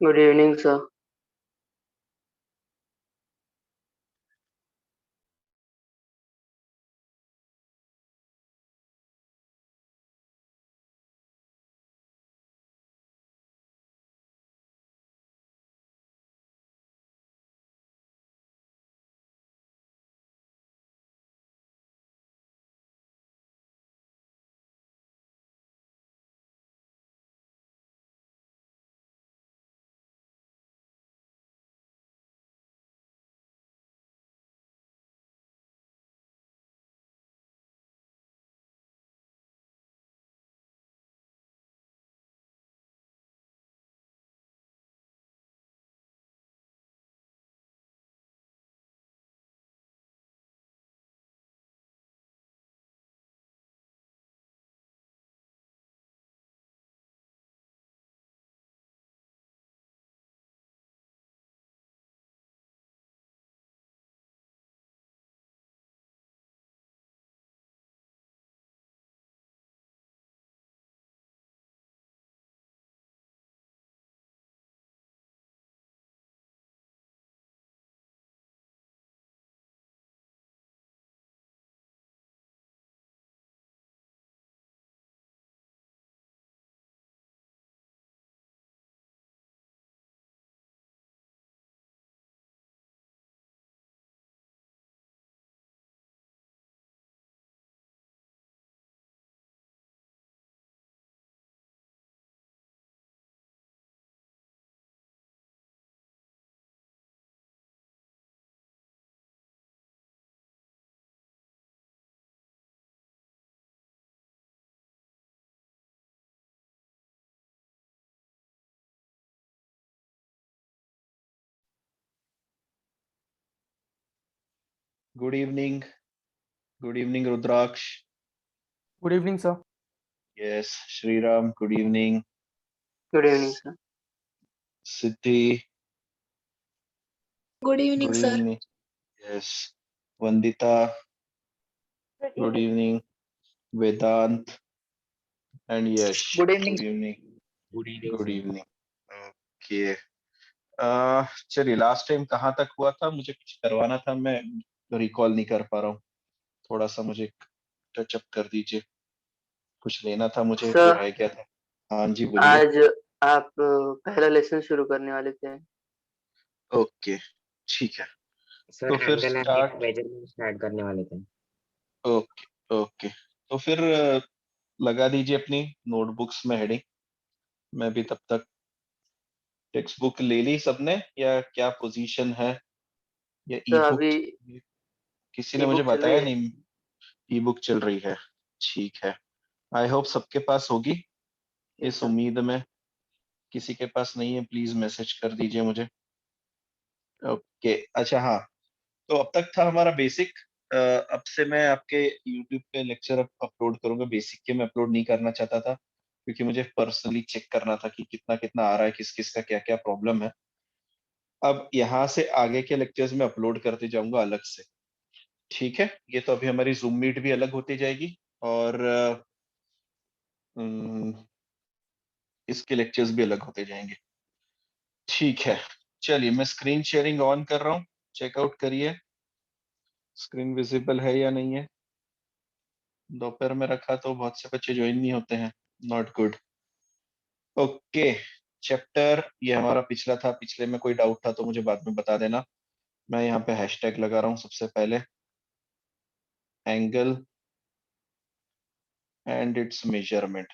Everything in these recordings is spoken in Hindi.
Good evening, sir. Good evening. Good evening, Rudraksh. Good evening, sir. Yes, Shriram. Good evening. Good evening, sir. Siddhi. Good evening, Good sir. evening. Yes. Vandita. Good evening. Vedant and Yash. Good evening. Good evening. Good evening, Good sir. evening. Okay. चलिए लास्ट टाइम कहाँ तक हुआ था मुझे कुछ करवाना था मैं रिकॉल नहीं कर पा रहा हूँ थोड़ा सा मुझे टचअप कर दीजिए कुछ लेना था मुझे तो सर, रह गया था हाँ जी बोलिए आज आप पहला लेसन शुरू करने वाले थे। ओके ठीक है सर तो फिर angle and start measurement start करने वाले थे। ओके ओके तो फिर लगा दीजिए अपनी नोटबुक्स में हेडिंग मैं भी तब तक टेक्स्ट बुक ले ली सबने या क्या पोजीशन है या ई सर, बुक अभी किसी ने ई मुझे बुक चल रही बताया है। नहीं ई बुक चल रही है ठीक है आई होप सबके पास होगी यस इस सर। उम्मीद में किसी के पास नहीं है प्लीज मैसेज कर दीजिए मुझे। ओके अच्छा हाँ, तो अब तक था हमारा बेसिक। अब से मैं आपके यूट्यूब पे लेक्चर अपलोड करूंगा। बेसिक के मैं अपलोड नहीं करना चाहता था क्योंकि मुझे पर्सनली चेक करना था कि कितना कितना आ रहा है, किस किस का क्या क्या प्रॉब्लम है। अब यहाँ से आगे के लेक्चर्स में अपलोड करते जाऊंगा अलग से। ठीक है, ये तो अभी हमारी जूम मीट भी अलग होती जाएगी और अम, इसके लेक्चर्स भी अलग होते जाएंगे। ठीक है, चलिए मैं स्क्रीन शेयरिंग ऑन कर रहा हूँ, चेकआउट करिए स्क्रीन विजिबल है या नहीं है। दोपहर में रखा तो बहुत से बच्चे ज्वाइन नहीं होते हैं, नॉट गुड। ओके, चैप्टर ये हमारा पिछला था, पिछले में कोई डाउट था तो मुझे बाद में बता देना। मैं यहाँ पे हैशटैग लगा रहा हूँ सबसे पहले, एंगल एंड इट्स मेजरमेंट।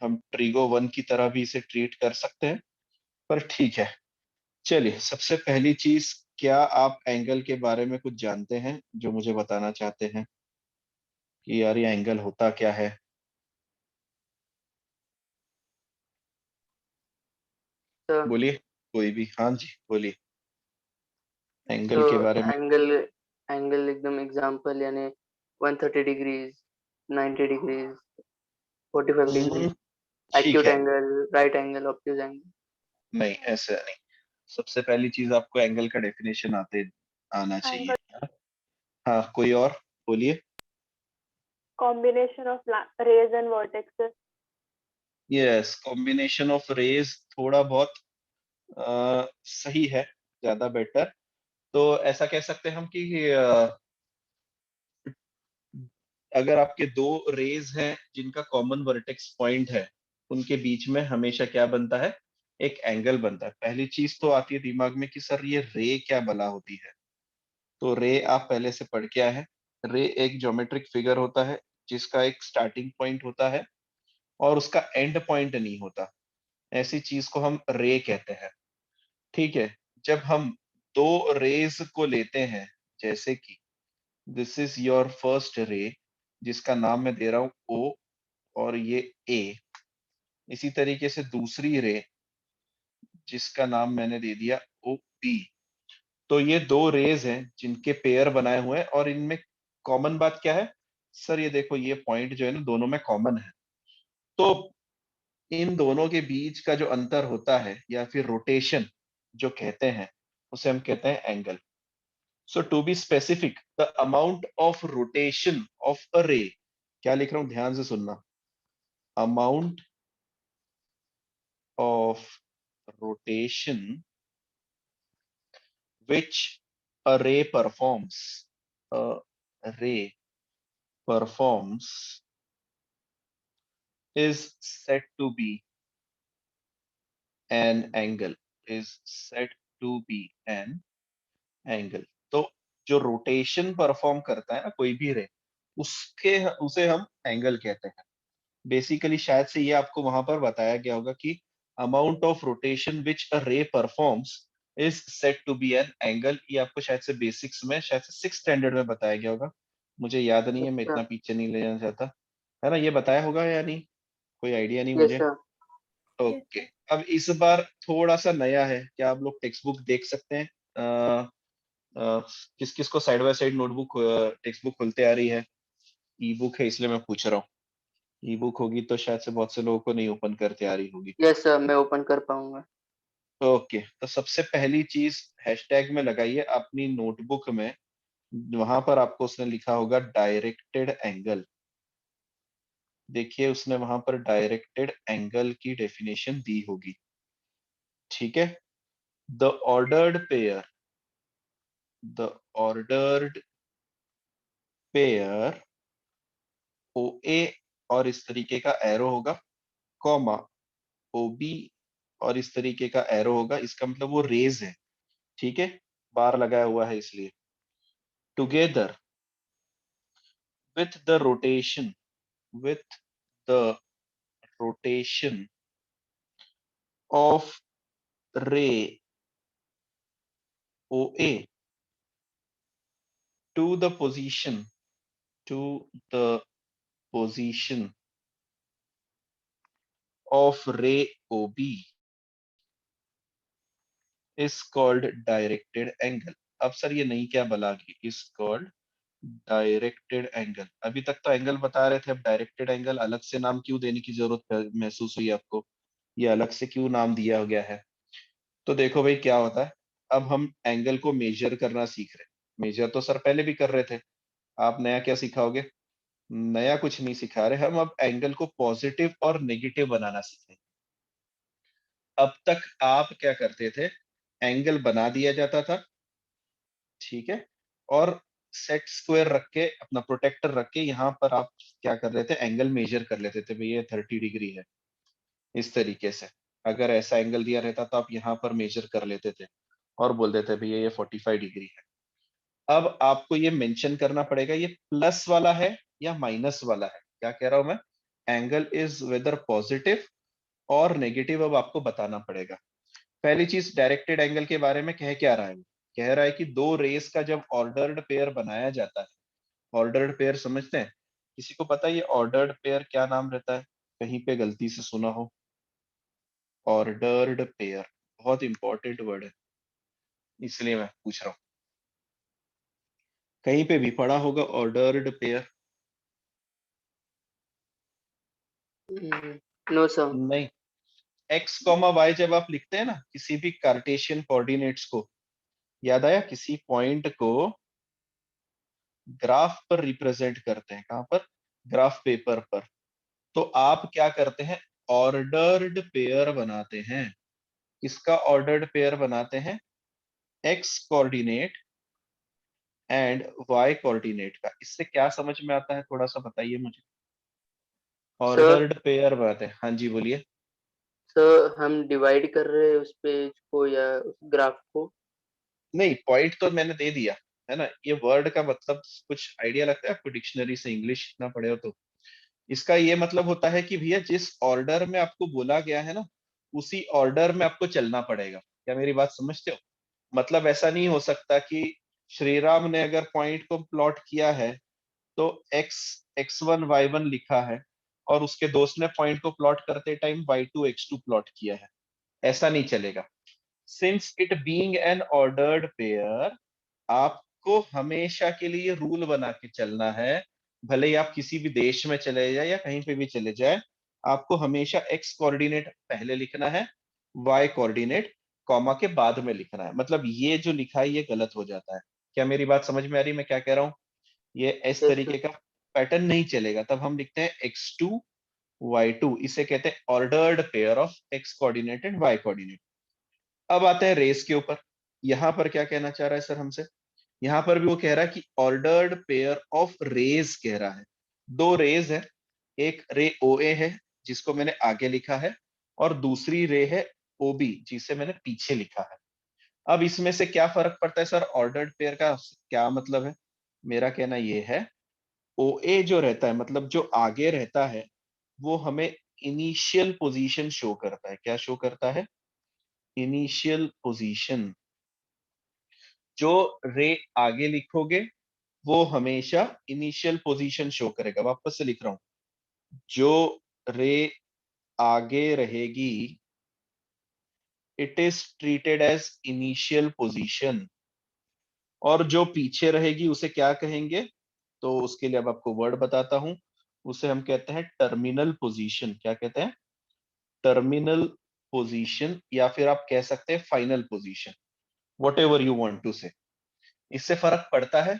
हम ट्रिगो 1 की तरह भी इसे ट्रीट कर सकते हैं, पर ठीक है। चलिए सबसे पहली चीज, क्या आप एंगल के बारे में कुछ जानते हैं जो मुझे बताना चाहते हैं कि यार ये एंगल होता क्या है? तो बोलिए कोई भी, हाँ जी बोलिए, एंगल तो के बारे में। एंगल एंगल एकदम एग्जांपल यानी 130 डिग्रीज, 90 डिग्रीज, 45 डिग्री, ठीक एक्यूट है, angle, right angle, obtuse angle. नहीं ऐसा नहीं। सबसे पहली चीज आपको एंगल का डेफिनेशन आना चाहिए। Angle हाँ कोई और बोलिए। combination of rays and vertexes. Yes, combination of rays, थोड़ा बहुत सही है, ज्यादा बेटर। तो ऐसा कह सकते हैं हम कि अगर आपके दो रेज हैं जिनका कॉमन वर्टेक्स पॉइंट है, उनके बीच में हमेशा क्या बनता है? एक एंगल बनता है। पहली चीज तो आती है दिमाग में कि सर ये रे क्या बला होती है। तो रे आप पहले से पढ़ के आए हैं। रे एक ज्योमेट्रिक फिगर होता है जिसका एक स्टार्टिंग पॉइंट होता है और उसका एंड पॉइंट नहीं होता। ऐसी चीज को हम रे कहते हैं। ठीक है, जब हम दो रेज को लेते हैं, जैसे कि this is your first ray जिसका नाम मैं दे रहा हूं ओ, और ये ए। इसी तरीके से दूसरी रे जिसका नाम मैंने दे दिया ओ बी। तो ये दो रेज हैं जिनके पेयर बनाए हुए हैं और इनमें कॉमन बात क्या है? सर ये देखो, ये पॉइंट जो है ना दोनों में कॉमन है। तो इन दोनों के बीच का जो अंतर होता है या फिर रोटेशन जो कहते हैं, उसे हम कहते हैं angle. So to be specific, the amount of rotation of a ray, क्या लिख रहा हूं ध्यान से सुनना, amount of rotation which a ray performs, a ray performs is said to be an angle, is said to be an angle। तो जो रोटेशन परफॉर्म करता है ना कोई भी रे, उसके उसे हम एंगल कहते हैं। बेसिकली शायद से ये आपको वहां पर बताया गया होगा कि amount of rotation which a ray performs is said to be an angle. ये आपको शायद से बेसिक्स में, शायद से 6th स्टैंडर्ड में बताया गया होगा, मुझे याद नहीं है, मैं अच्छा, इतना पीछे नहीं ले जाना चाहता। है ना, ये बताया होगा या नहीं? कोई आइडिया नहीं यस मुझे। सर। ओके, अब इस बार थोड़ा सा नया है, क्या आप लोग टेक्स्ट बुक देख सकते हैं? किस किस को side by side notebook text book खुलते आ रही है? ई बुक है इसलिए मैं पूछ रहा हूँ। ई बुक होगी तो शायद से बहुत से लोगों को नहीं ओपन करते आ रही होगी। यस सर, मैं ओपन कर पाऊंगा। ओके, तो सबसे पहली चीज हैशटैग में लगाइए अपनी नोटबुक में, वहां पर आपको उसने लिखा होगा डायरेक्टेड एंगल। देखिए उसने वहां पर डायरेक्टेड एंगल की डेफिनेशन दी होगी। ठीक है, the ordered pair, the ordered pair O A, और इस तरीके का एरो होगा, कॉमा ओ बी और इस तरीके का एरो होगा, इसका मतलब वो रेज है। ठीक है, बार लगाया हुआ है इसलिए। Together with the rotation, with the rotation of ray OA to the position, to the position of ray OB is called directed angle. अब सर ये नहीं क्या बला गई, is called डायरेक्टेड एंगल। अभी तक तो एंगल बता रहे थे, अब डायरेक्टेड एंगल अलग से नाम क्यों देने की जरूरत महसूस हुई आपको? ये अलग से क्यों नाम दिया गया है? तो देखो भाई क्या होता है, अब हम एंगल को मेजर करना सीख रहे हैं। मेजर तो सर पहले भी कर रहे थे, आप नया क्या सिखाओगे? नया कुछ नहीं सिखा रहे हम, अब एंगल को पॉजिटिव और नेगेटिव बनाना सीखेंगे। अब तक आप क्या करते थे, एंगल बना दिया जाता था, ठीक है, और सेट स्क्वायर रख के अपना प्रोटेक्टर रख के यहाँ पर आप क्या कर रहे थे, एंगल मेजर कर लेते थे, भाई ये 30 डिग्री है, इस तरीके से। अगर ऐसा एंगल दिया रहता तो आप यहाँ पर मेजर कर लेते थे और बोल देते भैया ये 45 डिग्री है। अब आपको ये मेंशन करना पड़ेगा ये प्लस वाला है या माइनस वाला है। क्या कह रहा हूं मैं, एंगल इज वेदर पॉजिटिव और नेगेटिव, अब आपको बताना पड़ेगा। पहली चीज, डायरेक्टेड एंगल के बारे में कह क्या रहा है? कह रहा है कि दो रेस का जब ऑर्डर्ड पेयर बनाया जाता है, ऑर्डर्ड पेयर समझते हैं? किसी को पता है ये ऑर्डर्ड पेयर क्या नाम रहता है? कहीं पे गलती से सुना हो? ऑर्डर्ड पेयर बहुत इंपॉर्टेंट वर्ड है, इसलिए मैं पूछ रहा हूँ। कहीं पे भी पढ़ा होगा ऑर्डर्ड पेयर? No sir. नहीं। एक्स कॉमा वाई जब आप लिखते हैं ना किसी भी कार्टेशियन कोऑर्डिनेट्स को, याद आया? किसी पॉइंट को ग्राफ पर रिप्रेजेंट करते हैं, कहां पर? ग्राफ पेपर पर। तो आप क्या करते हैं, ऑर्डर्ड पेयर बनाते हैं। किसका ऑर्डर्ड पेयर बनाते हैं? X coordinate and Y coordinate का। इससे क्या समझ में आता है, थोड़ा सा बताइए मुझे। सर ऑर्डर्ड पेयर बनाते हैं, हाँ जी बोलिए। सर हम डिवाइड कर रहे हैं उस पेज को या उस ग्राफ को? नहीं, पॉइंट तो मैंने दे दिया है ना। ये वर्ड का मतलब कुछ आइडिया लगता है आपको डिक्शनरी से, इंग्लिश ना पढ़े हो तो? इसका ये मतलब होता है कि भैया जिस ऑर्डर में आपको बोला गया है ना, उसी ऑर्डर में आपको चलना पड़ेगा। क्या मेरी बात समझते हो? मतलब ऐसा नहीं हो सकता कि श्री राम ने अगर पॉइंट को प्लॉट किया है तो एक्स x1 y1 लिखा है, और उसके दोस्त ने पॉइंट को प्लॉट करते टाइम y2 x2 प्लॉट किया है, ऐसा नहीं चलेगा। Since it being an ordered pair, आपको हमेशा के लिए रूल बना के चलना है। भले ही आप किसी भी देश में चले जाए या कहीं पे भी चले जाए, आपको हमेशा एक्स कोऑर्डिनेट पहले लिखना है, वाई कोऑर्डिनेट कॉमा के बाद में लिखना है। मतलब ये जो लिखा है ये गलत हो जाता है। क्या मेरी बात समझ में आ रही है मैं क्या कह रहा हूँ? ये इस यस तरीके सर। का पैटर्न नहीं चलेगा। तब हम लिखते हैं x2 y2, इसे कहते हैं ordered pair of X coordinate and Y coordinate. अब आते हैं रेस के ऊपर। यहां पर क्या कहना चाह रहा है सर हमसे? यहां पर भी वो कह रहा है कि ऑर्डर्ड पेयर ऑफ रेज कह रहा है। दो रेज है, एक रे ओ ए है जिसको मैंने आगे लिखा है, और दूसरी रे है OB जिसे मैंने पीछे लिखा है। अब इसमें से क्या फर्क पड़ता है सर? ऑर्डर्ड पेयर का क्या मतलब है? मेरा कहना यह है, OA जो रहता है, मतलब जो आगे रहता है, वो हमें इनिशियल पोजीशन शो करता है। क्या शो करता है? Initial position. जो रे आगे लिखोगे वो हमेशा इनिशियल पोजीशन शो करेगा। वापस से लिख रहा हूं, जो रे आगे रहेगी it is treated as initial position, और जो पीछे रहेगी उसे क्या कहेंगे? तो उसके लिए अब आपको वर्ड बताता हूं, उसे हम कहते हैं टर्मिनल पोजीशन। क्या कहते हैं? टर्मिनल पोजीशन, या फिर आप कह सकते हैं final position, whatever you want to say. इससे फर्क पड़ता है?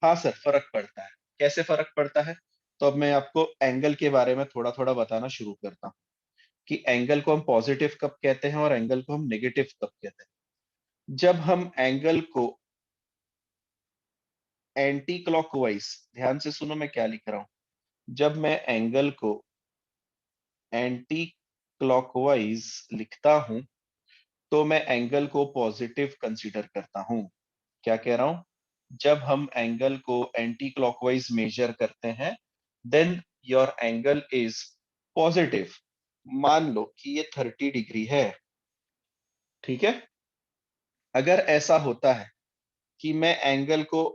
हाँ सर फर्क पड़ता है। कैसे फर्क पड़ता है? तो अब मैं आपको एंगल के बारे में थोड़ा थोड़ा बताना शुरू करता हूँ कि एंगल को हम पॉजिटिव कब कहते हैं और एंगल को हम नेगेटिव कब कहते हैं। जब हम एंगल को एंटी क्लॉकवाइज, ध्यान से सुनो मैं क्या लिख रहा हूं, जब मैं एंगल को एंटी क्लॉकवाइज लिखता हूं तो मैं एंगल को पॉजिटिव कंसीडर करता हूं। क्या कह रहा हूं? जब हम एंगल को एंटी क्लॉकवाइज मेजर करते हैं then your angle is positive. मान लो कि ये 30 डिग्री है, ठीक है। अगर ऐसा होता है कि मैं एंगल को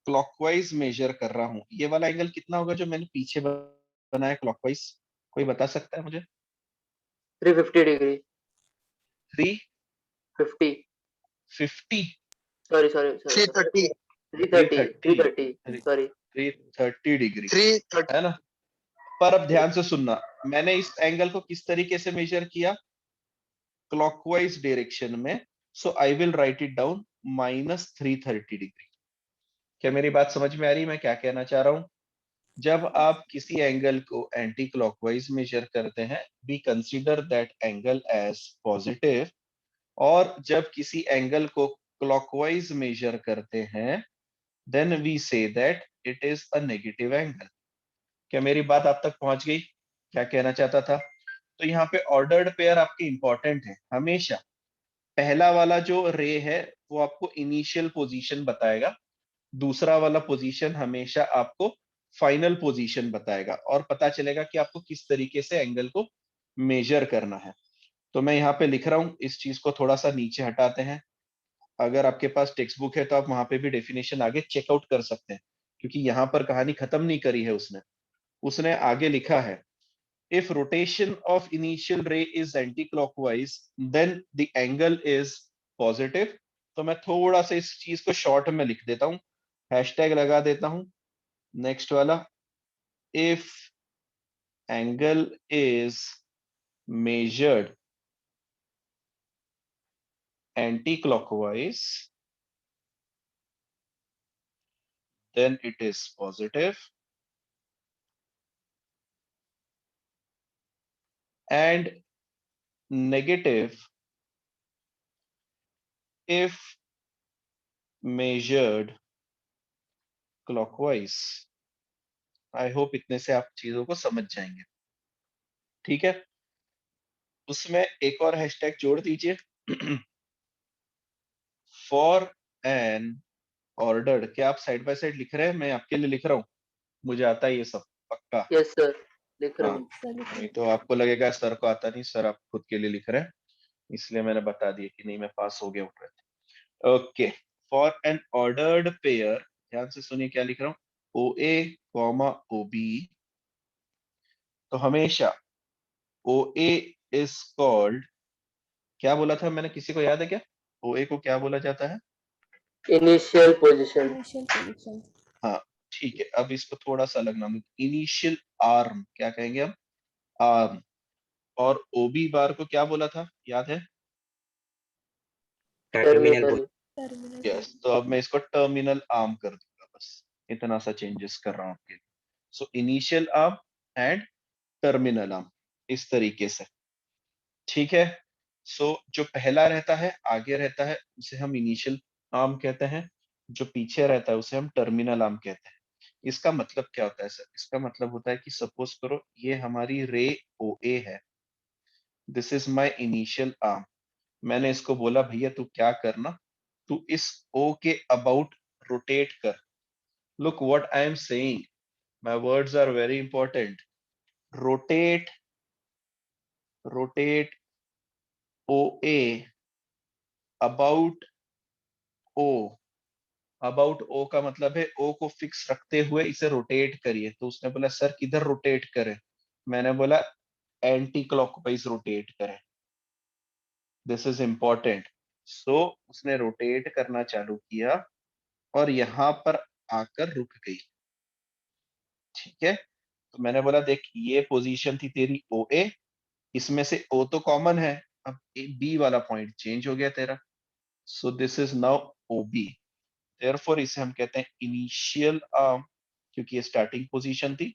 क्लॉकवाइज मेजर कर रहा हूं, ये वाला एंगल कितना होगा जो मैंने पीछे बनाया क्लॉकवाइज? कोई बता सकता है मुझे? 350 degree. 350 Sorry. 330 330. Sorry. 330 डिग्री 330 है ना। पर अब ध्यान से सुनना, मैंने इस एंगल को किस तरीके से मेजर किया, क्लॉकवाइज डायरेक्शन में। So I will write it down -330 degree. क्या मेरी बात समझ में आ रही है मैं क्या कहना चाह रहा हूं? जब आप किसी एंगल को एंटी क्लॉकवाइज मेजर करते हैं, we consider that angle as positive, और जब किसी एंगल को क्लॉकवाइज मेजर करते हैं, then we say that it is a negative angle. क्या मेरी बात आप तक पहुंच गई? क्या कहना चाहता था? तो यहाँ पे ऑर्डर्ड पेयर आपके इंपॉर्टेंट है हमेशा। पहला वाला जो रे है वो आपको इनिशियल पोजीशन बताएगा, दूसरा वाला पोजीशन हमेशा आपको फाइनल पोजीशन बताएगा, और पता चलेगा कि आपको किस तरीके से एंगल को मेजर करना है। तो मैं यहाँ पे लिख रहा हूँ, इस चीज को थोड़ा सा नीचे हटाते हैं। अगर आपके पास टेक्स्ट बुक है तो आप वहां पे भी डेफिनेशन आगे चेकआउट कर सकते हैं, क्योंकि यहाँ पर कहानी खत्म नहीं करी है उसने आगे लिखा है, if rotation of initial ray is anti-clockwise then the angle is positive। तो मैं थोड़ा सा इस चीज को शॉर्ट में लिख देता हूं, हैशटैग लगा देता हूं, नेक्स्ट वाला, if angle is measured anti-clockwise then it is positive, and negative if measured clockwise। I hope इतने से आप चीजों को समझ जाएंगे, ठीक है। उसमें एक और हैशटैग जोड़ दीजिए, फॉर एन ऑर्डर्ड। क्या आप साइड बाय साइड लिख रहे हैं? मैं आपके लिए लिख रहा हूँ, मुझे आता है ये सब पक्का। Yes sir. लिख रहा हाँ, हूँ. नहीं तो आपको लगेगा सर को आता नहीं, सर आप खुद के लिए लिख रहे हैं, इसलिए मैंने बता दिया कि नहीं मैं पास हो गया उठ रहे थे। Okay, for an ordered pair, ध्यान से सुनिए क्या लिख रहा हूँ, ओ ए कॉमा ओ बी। तो हमेशा ओ ए इज कॉल्ड, क्या बोला था मैंने, किसी को याद है क्या? ओ ए को क्या बोला जाता है? Initial position. Initial position. हाँ ठीक है, अब इसको थोड़ा सा अलग नाम, इनिशियल आर्म, क्या कहेंगे हम? आर्म। और ओबी बार को क्या बोला था, याद है? Terminal Terminal. Terminal. यस, तो अब मैं इसको टर्मिनल आर्म कर दूंगा, बस इतना सा चेंजेस कर रहा हूँ आपके लिए। So initial arm and terminal arm, इस तरीके से, ठीक है। सो जो पहला रहता है आगे रहता है उसे हम इनिशियल आर्म कहते हैं, जो पीछे रहता है उसे हम टर्मिनल आर्म कहते हैं। इसका मतलब क्या होता है सर? इसका मतलब होता है कि सपोज करो ये हमारी रे ओ ए है, this is my initial arm. मैंने इसको बोला भैया तू क्या करना, तू इस ओ के अबाउट रोटेट कर। Look what I am saying, my words are very important. Rotate, rotate O A about O. About O का मतलब है ओ को फिक्स रखते हुए इसे रोटेट करिए। तो उसने बोला सर किधर रोटेट करें? मैंने बोला एंटी क्लॉकवाइज रोटेट करें, दिस इज इंपॉर्टेंट। सो उसने रोटेट करना चालू किया और यहां पर आकर रुक गई, ठीक है। तो मैंने बोला देख ये पोजीशन थी तेरी ओ ए, इसमें से ओ तो कॉमन है, अब बी वाला पॉइंट चेंज हो गया तेरा, so this is now O B. Therefore इसे हम कहते हैं इनिशियल आर्म, क्योंकि ये स्टार्टिंग पोजीशन थी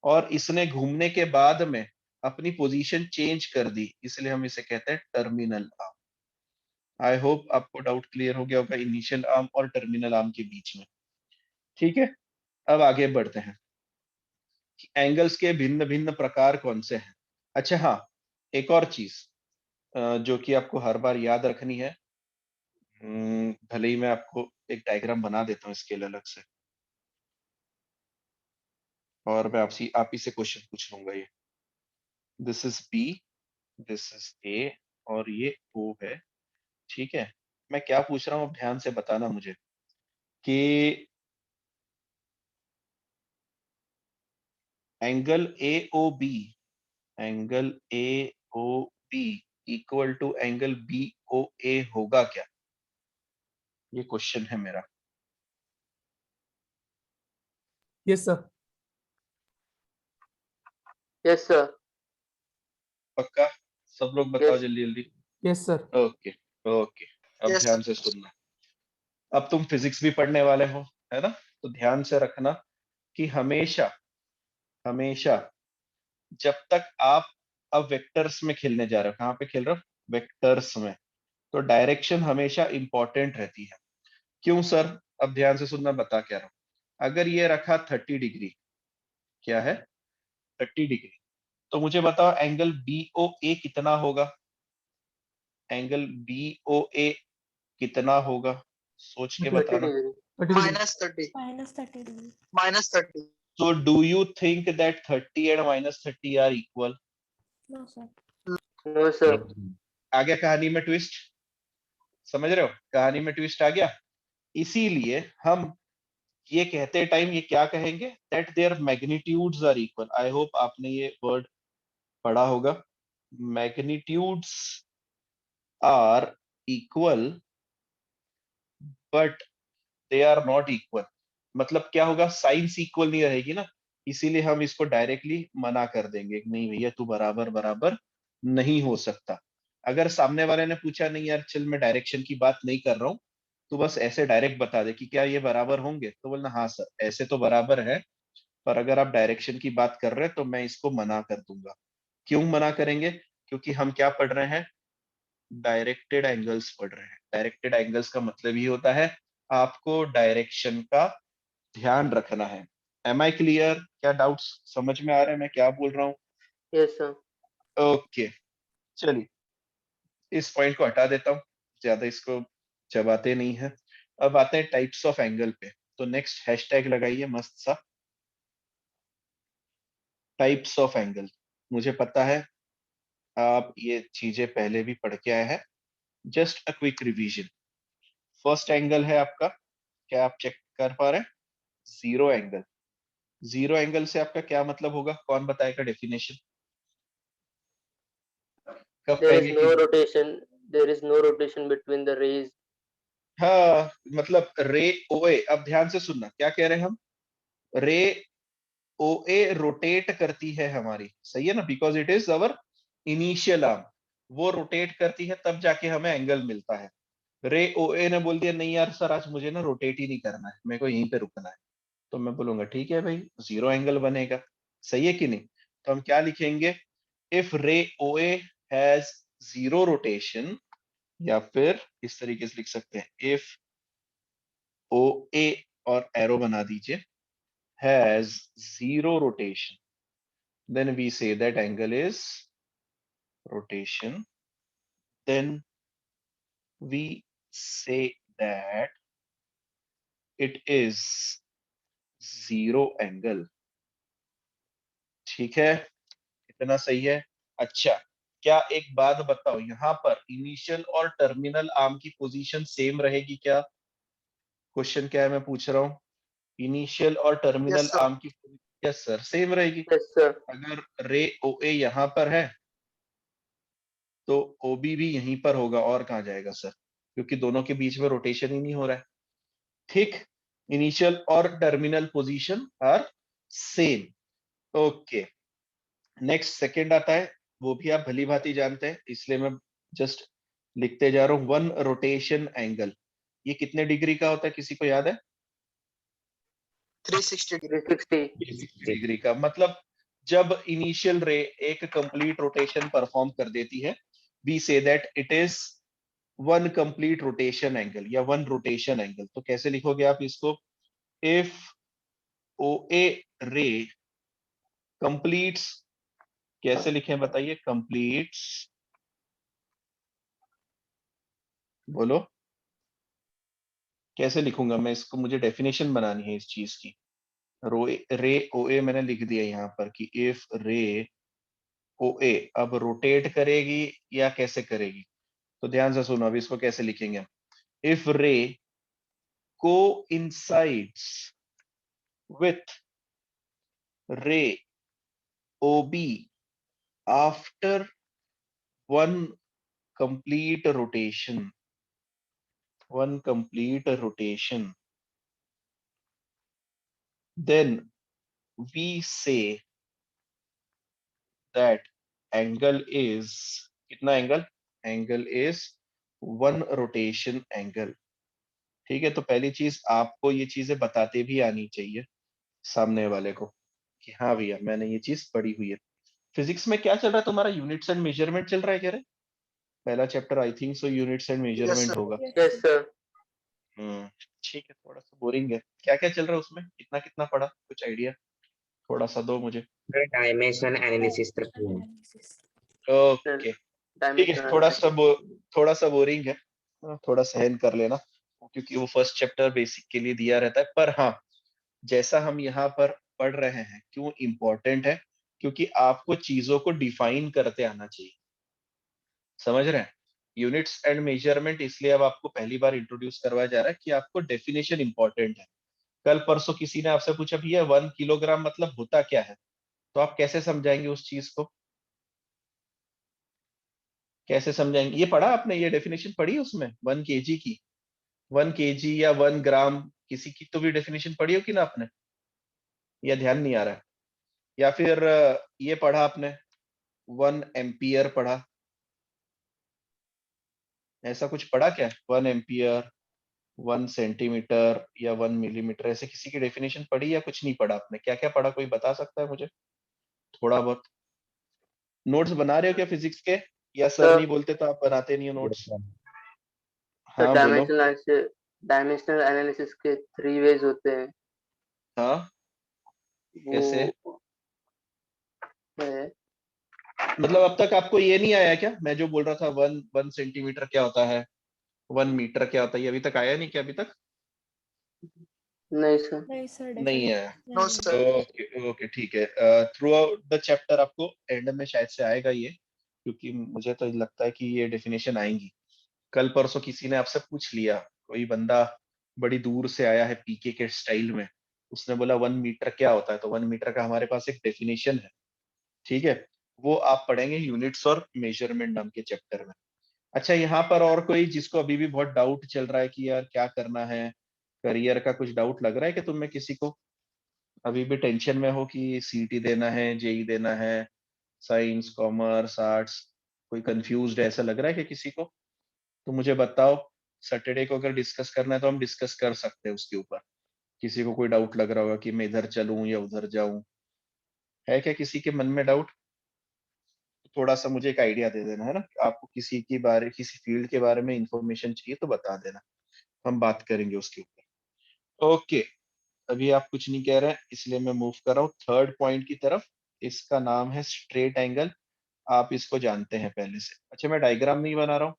और इसने घूमने के बाद में अपनी पोजीशन चेंज कर दी, इसलिए हम इसे कहते हैं टर्मिनल आर्म। आई होप आपको डाउट क्लियर हो गया होगा इनिशियल आर्म और टर्मिनल आर्म के बीच में, ठीक है। अब आगे बढ़ते हैं, एंगल्स के भिन्न भिन्न प्रकार कौन से हैं। अच्छा हाँ, एक और चीज जो कि आपको हर बार याद रखनी है, भले ही मैं आपको एक डायग्राम बना देता हूँ इसके लिए अलग से, और मैं आपसे आप ही से क्वेश्चन पूछ लूंगा। ये this is B, this is A, और ये ओ है, ठीक है। मैं क्या पूछ रहा हूँ अब ध्यान से बताना मुझे, कि angle A O B, angle A O B equal to angle B O A होगा क्या? ये क्वेश्चन है मेरा। Yes, sir. Yes, sir. पक्का? सब लोग बताओ Yes. जल्दी जल्दी। Yes, sir. ओके ओके, अब Yes, ध्यान से सुनना। अब तुम फिजिक्स भी पढ़ने वाले हो, है ना? तो ध्यान से रखना कि हमेशा हमेशा जब तक आप अब वेक्टर्स में खेलने जा रहे हो, कहाँ पे खेल रहे हो? वेक्टर्स में। तो डायरेक्शन हमेशा इंपॉर्टेंट रहती है। क्यों सर? अब ध्यान से सुनना, बता क्या रहा हूं। अगर ये रखा 30 डिग्री, क्या है 30 डिग्री, तो मुझे बताओ एंगल बीओ ए कितना होगा? एंगल बीओ ए कितना होगा? सोच के 30 बताना। degree. 30 degree. -30. -30 degree. -30. So do you think that 30 and -30 are equal? No, sir. No, sir. आ गया कहानी में ट्विस्ट? समझ रहे हो? कहानी में ट्विस्ट आ गया। इसीलिए हम ये कहते टाइम ये क्या कहेंगे? That their magnitudes are equal. I hope आपने ये वर्ड पढ़ा होगा। Magnitudes are equal but they are not equal. मतलब क्या होगा? साइंस इक्वल नहीं रहेगी ना, इसीलिए हम इसको डायरेक्टली मना कर देंगे, नहीं भैया तू बराबर बराबर नहीं हो सकता। अगर सामने वाले ने पूछा, नहीं यार चल मैं डायरेक्शन की बात नहीं कर रहा हूँ, तो बस ऐसे डायरेक्ट बता दे कि क्या ये बराबर होंगे, तो बोलना हाँ सर ऐसे तो बराबर है, पर अगर आप डायरेक्शन की बात कर रहे हैं तो मैं इसको मना कर दूंगा। क्यों मना करेंगे? क्योंकि हम क्या पढ़ रहे हैं? डायरेक्टेड एंगल्स पढ़ रहे हैं। डायरेक्टेड एंगल्स का मतलब ही होता है आपको डायरेक्शन का ध्यान रखना है। Am I clear? क्या डाउट्स समझ में आ रहे हैं मैं क्या बोल रहा हूँ? Yes, sir. ओके, चलिए इस पॉइंट को हटा देता हूँ, ज्यादा इसको चबाते नहीं है। अब आते हैं टाइप्स ऑफ एंगल पे। तो नेक्स्ट हैशटैग लगाइए मस्त सा, टाइप्स ऑफ एंगल। मुझे पता है आप ये चीजें पहले भी पढ़ के आए हैं, just a quick revision. First angle है आपका, क्या आप चेक कर पा रहे हैं? Zero angle. जीरो एंगल से आपका क्या मतलब होगा? कौन बताएगा डेफिनेशन? कब There is कहेंगे कि no rotation. There is no rotation between the rays. हाँ, मतलब रे ओए। अब ध्यान से सुनना, क्या कह रहे हैं हम? रे ओए रोटेट करती है हमारी, सही है ना? Because it is our initial arm, वो रोटेट करती है तब जाके हमें एंगल मिलता है। रे ओए ने बोल दिया नहीं यार सर आज मुझे ना रोटेट ही नहीं करना है, मेरे को यहीं पे रुकना है, तो मैं बोलूंगा ठीक है भाई, जीरो एंगल बनेगा। सही है कि नहीं? तो हम क्या लिखेंगे? इफ रे ओए हैज जीरो रोटेशन, या फिर इस तरीके से लिख सकते हैं, इफ ओ ए और एरो बना दीजिए, has zero rotation, then we say that angle is rotation, then we say that it is zero angle। ठीक है, इतना सही है। अच्छा, क्या एक बात बताओ, यहां पर इनिशियल और टर्मिनल आर्म की पोजीशन सेम रहेगी क्या? क्वेश्चन क्या है मैं पूछ रहा हूँ? इनिशियल और टर्मिनल Yes, sir. आर्म की पोजीशन यस सर सेम रहेगी। Yes, sir. अगर रे ओ ए यहां पर है तो ओबी भी यहीं पर होगा, और कहाँ जाएगा सर? क्योंकि दोनों के बीच में रोटेशन ही नहीं हो रहा है। ठीक, इनिशियल और terminal position are same. Okay, next second आता है, वो भी आप भली भांति जानते हैं, इसलिए मैं जस्ट लिखते जा रहा हूं। वन रोटेशन एंगल, ये कितने डिग्री का होता है, किसी को याद है? 360. 360. 360 डिग्री का। मतलब जब इनिशियल रे एक कंप्लीट रोटेशन परफॉर्म कर देती है, we say that it is one complete rotation angle या वन रोटेशन एंगल। तो कैसे लिखोगे आप इसको? इफ ओ ए रे कंप्लीट्स, कैसे लिखें बताइए? कंप्लीट्स, बोलो कैसे लिखूंगा मैं इसको? मुझे डेफिनेशन बनानी है इस चीज की। रे ओ ए मैंने लिख दिया यहाँ पर कि इफ रे ओ ए अब रोटेट करेगी या कैसे करेगी? तो ध्यान से सुनो, अब इसको कैसे लिखेंगे? इफ रे coincides with ray OB after one complete rotation, then we say that angle is कितना angle is one rotation angle. ठीक है, तो पहली चीज आपको ये चीजें बताते भी आनी चाहिए सामने वाले को कि हाँ भैया मैंने ये चीज पढ़ी हुई है। फिजिक्स में क्या चल रहा है तुम्हारा? यूनिट्स एंड मेजरमेंट चल रहा है क्या रे? पहला chapter I think so units and measurement होगा। Yes sir. ठीक है, थोड़ा सा बोरिंग है। क्या क्या चल रहा है उसमें? कितना कितना पढ़ा? कुछ आइडिया थोड़ा सा दो मुझे। डायमेंशन एनालिसिस तक किया है। Analysis. ओके ठीक है, थोड़ा सा बोरिंग है, थोड़ा सहन कर लेना क्योंकि वो फर्स्ट चैप्टर बेसिक के लिए दिया रहता है। पर हाँ, जैसा हम यहाँ पर पढ़ रहे हैं, क्यों इम्पोर्टेंट है? क्योंकि आपको चीजों को डिफाइन करते आना चाहिए। समझ रहे हैं? यूनिट्स एंड मेजरमेंट इसलिए अब आपको पहली बार इंट्रोड्यूस करवाया जा रहा है कि आपको डेफिनेशन इंपॉर्टेंट है। कल परसों किसी ने आपसे पूछा भैया 1 किलोग्राम मतलब होता क्या है, तो आप कैसे समझाएंगे उस चीज को? कैसे समझाएंगे? ये पढ़ा आपने? ये डेफिनेशन पढ़ी उसमें 1 kg की? 1 kg या 1 ग्राम किसी की तो भी डेफिनेशन पढ़ी हो कि ना आपने? या ध्यान नहीं आ रहा है? या फिर ये पढ़ा आपने 1 एम्पियर पढ़ा? ऐसा कुछ पढ़ा क्या? 1 एम्पियर, 1 सेंटीमीटर या 1 मिलीमीटर, ऐसे किसी की डेफिनेशन पढ़ी या कुछ नहीं पढ़ा आपने? क्या क्या पढ़ा, कोई बता सकता है मुझे थोड़ा बहुत? नोट्स बना रहे हो क्या फिजिक्स के, या सर सर नहीं बोलते तो आप बनाते नहीं हो Yes, नोट्स? sir. सर हाँ बोलो। डायमेंशनल एनालिसिस के 3 वेज होते हैं। हाँ कैसे? वो है मतलब अब तक आपको ये नहीं आया क्या? मैं जो बोल रहा था 1 सेंटीमीटर क्या होता है, 1 मीटर क्या होता है, ये अभी तक आया नहीं क्या? अभी तक नहीं सर। नहीं सर, नहीं definitely आया? नहीं है। ओके ओके ठीक है। थ्रू आउट द चैप्टर आपको एंड में शायद से आएगा ये, क्योंकि मुझे तो लगता है कि ये डेफिनेशन आएंगी। कल परसों किसी ने आपसे पूछ लिया, कोई बंदा बड़ी दूर से आया है पीके के स्टाइल में, उसने बोला 1 मीटर क्या होता है, तो 1 मीटर का हमारे पास एक डेफिनेशन है। ठीक है, वो आप पढ़ेंगे यूनिट्स और मेजरमेंट नाम के चैप्टर में। अच्छा, यहाँ पर और कोई जिसको अभी भी बहुत डाउट चल रहा है कि यार क्या करना है, करियर का कुछ डाउट लग रहा है कि तुम्हें किसी को अभी भी टेंशन में हो कि सीईटी देना है, जेई देना है, साइंस कॉमर्स आर्ट्स, कोई कंफ्यूज्ड है ऐसा लग रहा है कि किसी को? तो मुझे बताओ, सैटरडे को अगर डिस्कस करना है तो हम डिस्कस कर सकते हैं उसके ऊपर। किसी को कोई डाउट लग रहा होगा कि मैं इधर चलूं या उधर जाऊं, है क्या किसी के मन में डाउट? थोड़ा सा मुझे एक आइडिया दे देना, है ना? आपको किसी की बारे, किसी फील्ड के बारे में इंफॉर्मेशन चाहिए तो बता देना, हम बात करेंगे उसके ऊपर। ओके, अभी आप कुछ नहीं कह रहे हैं इसलिए मैं मूव कर रहा हूँ थर्ड पॉइंट की तरफ। इसका नाम है स्ट्रेट एंगल। आप इसको जानते हैं पहले से। अच्छा, मैं डायग्राम नहीं बना रहा हूँ,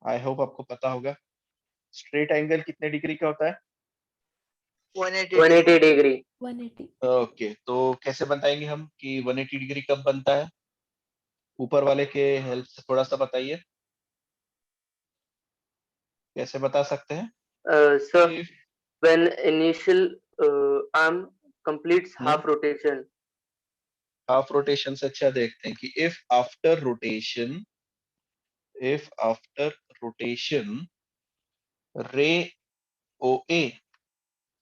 आई होप आपको पता होगा। स्ट्रेट एंगल कितने डिग्री का होता है? 180 डिग्री। 180. ओके, तो कैसे बताएंगे हम कि 180 डिग्री कब बनता है? ऊपर वाले के हेल्प से थोड़ा सा बताइए, कैसे बता सकते हैं? Sir, If- when initial arm completes hmm, half rotation, half rotation से अच्छा देखते हैं कि इफ आफ्टर रोटेशन रे ओ ए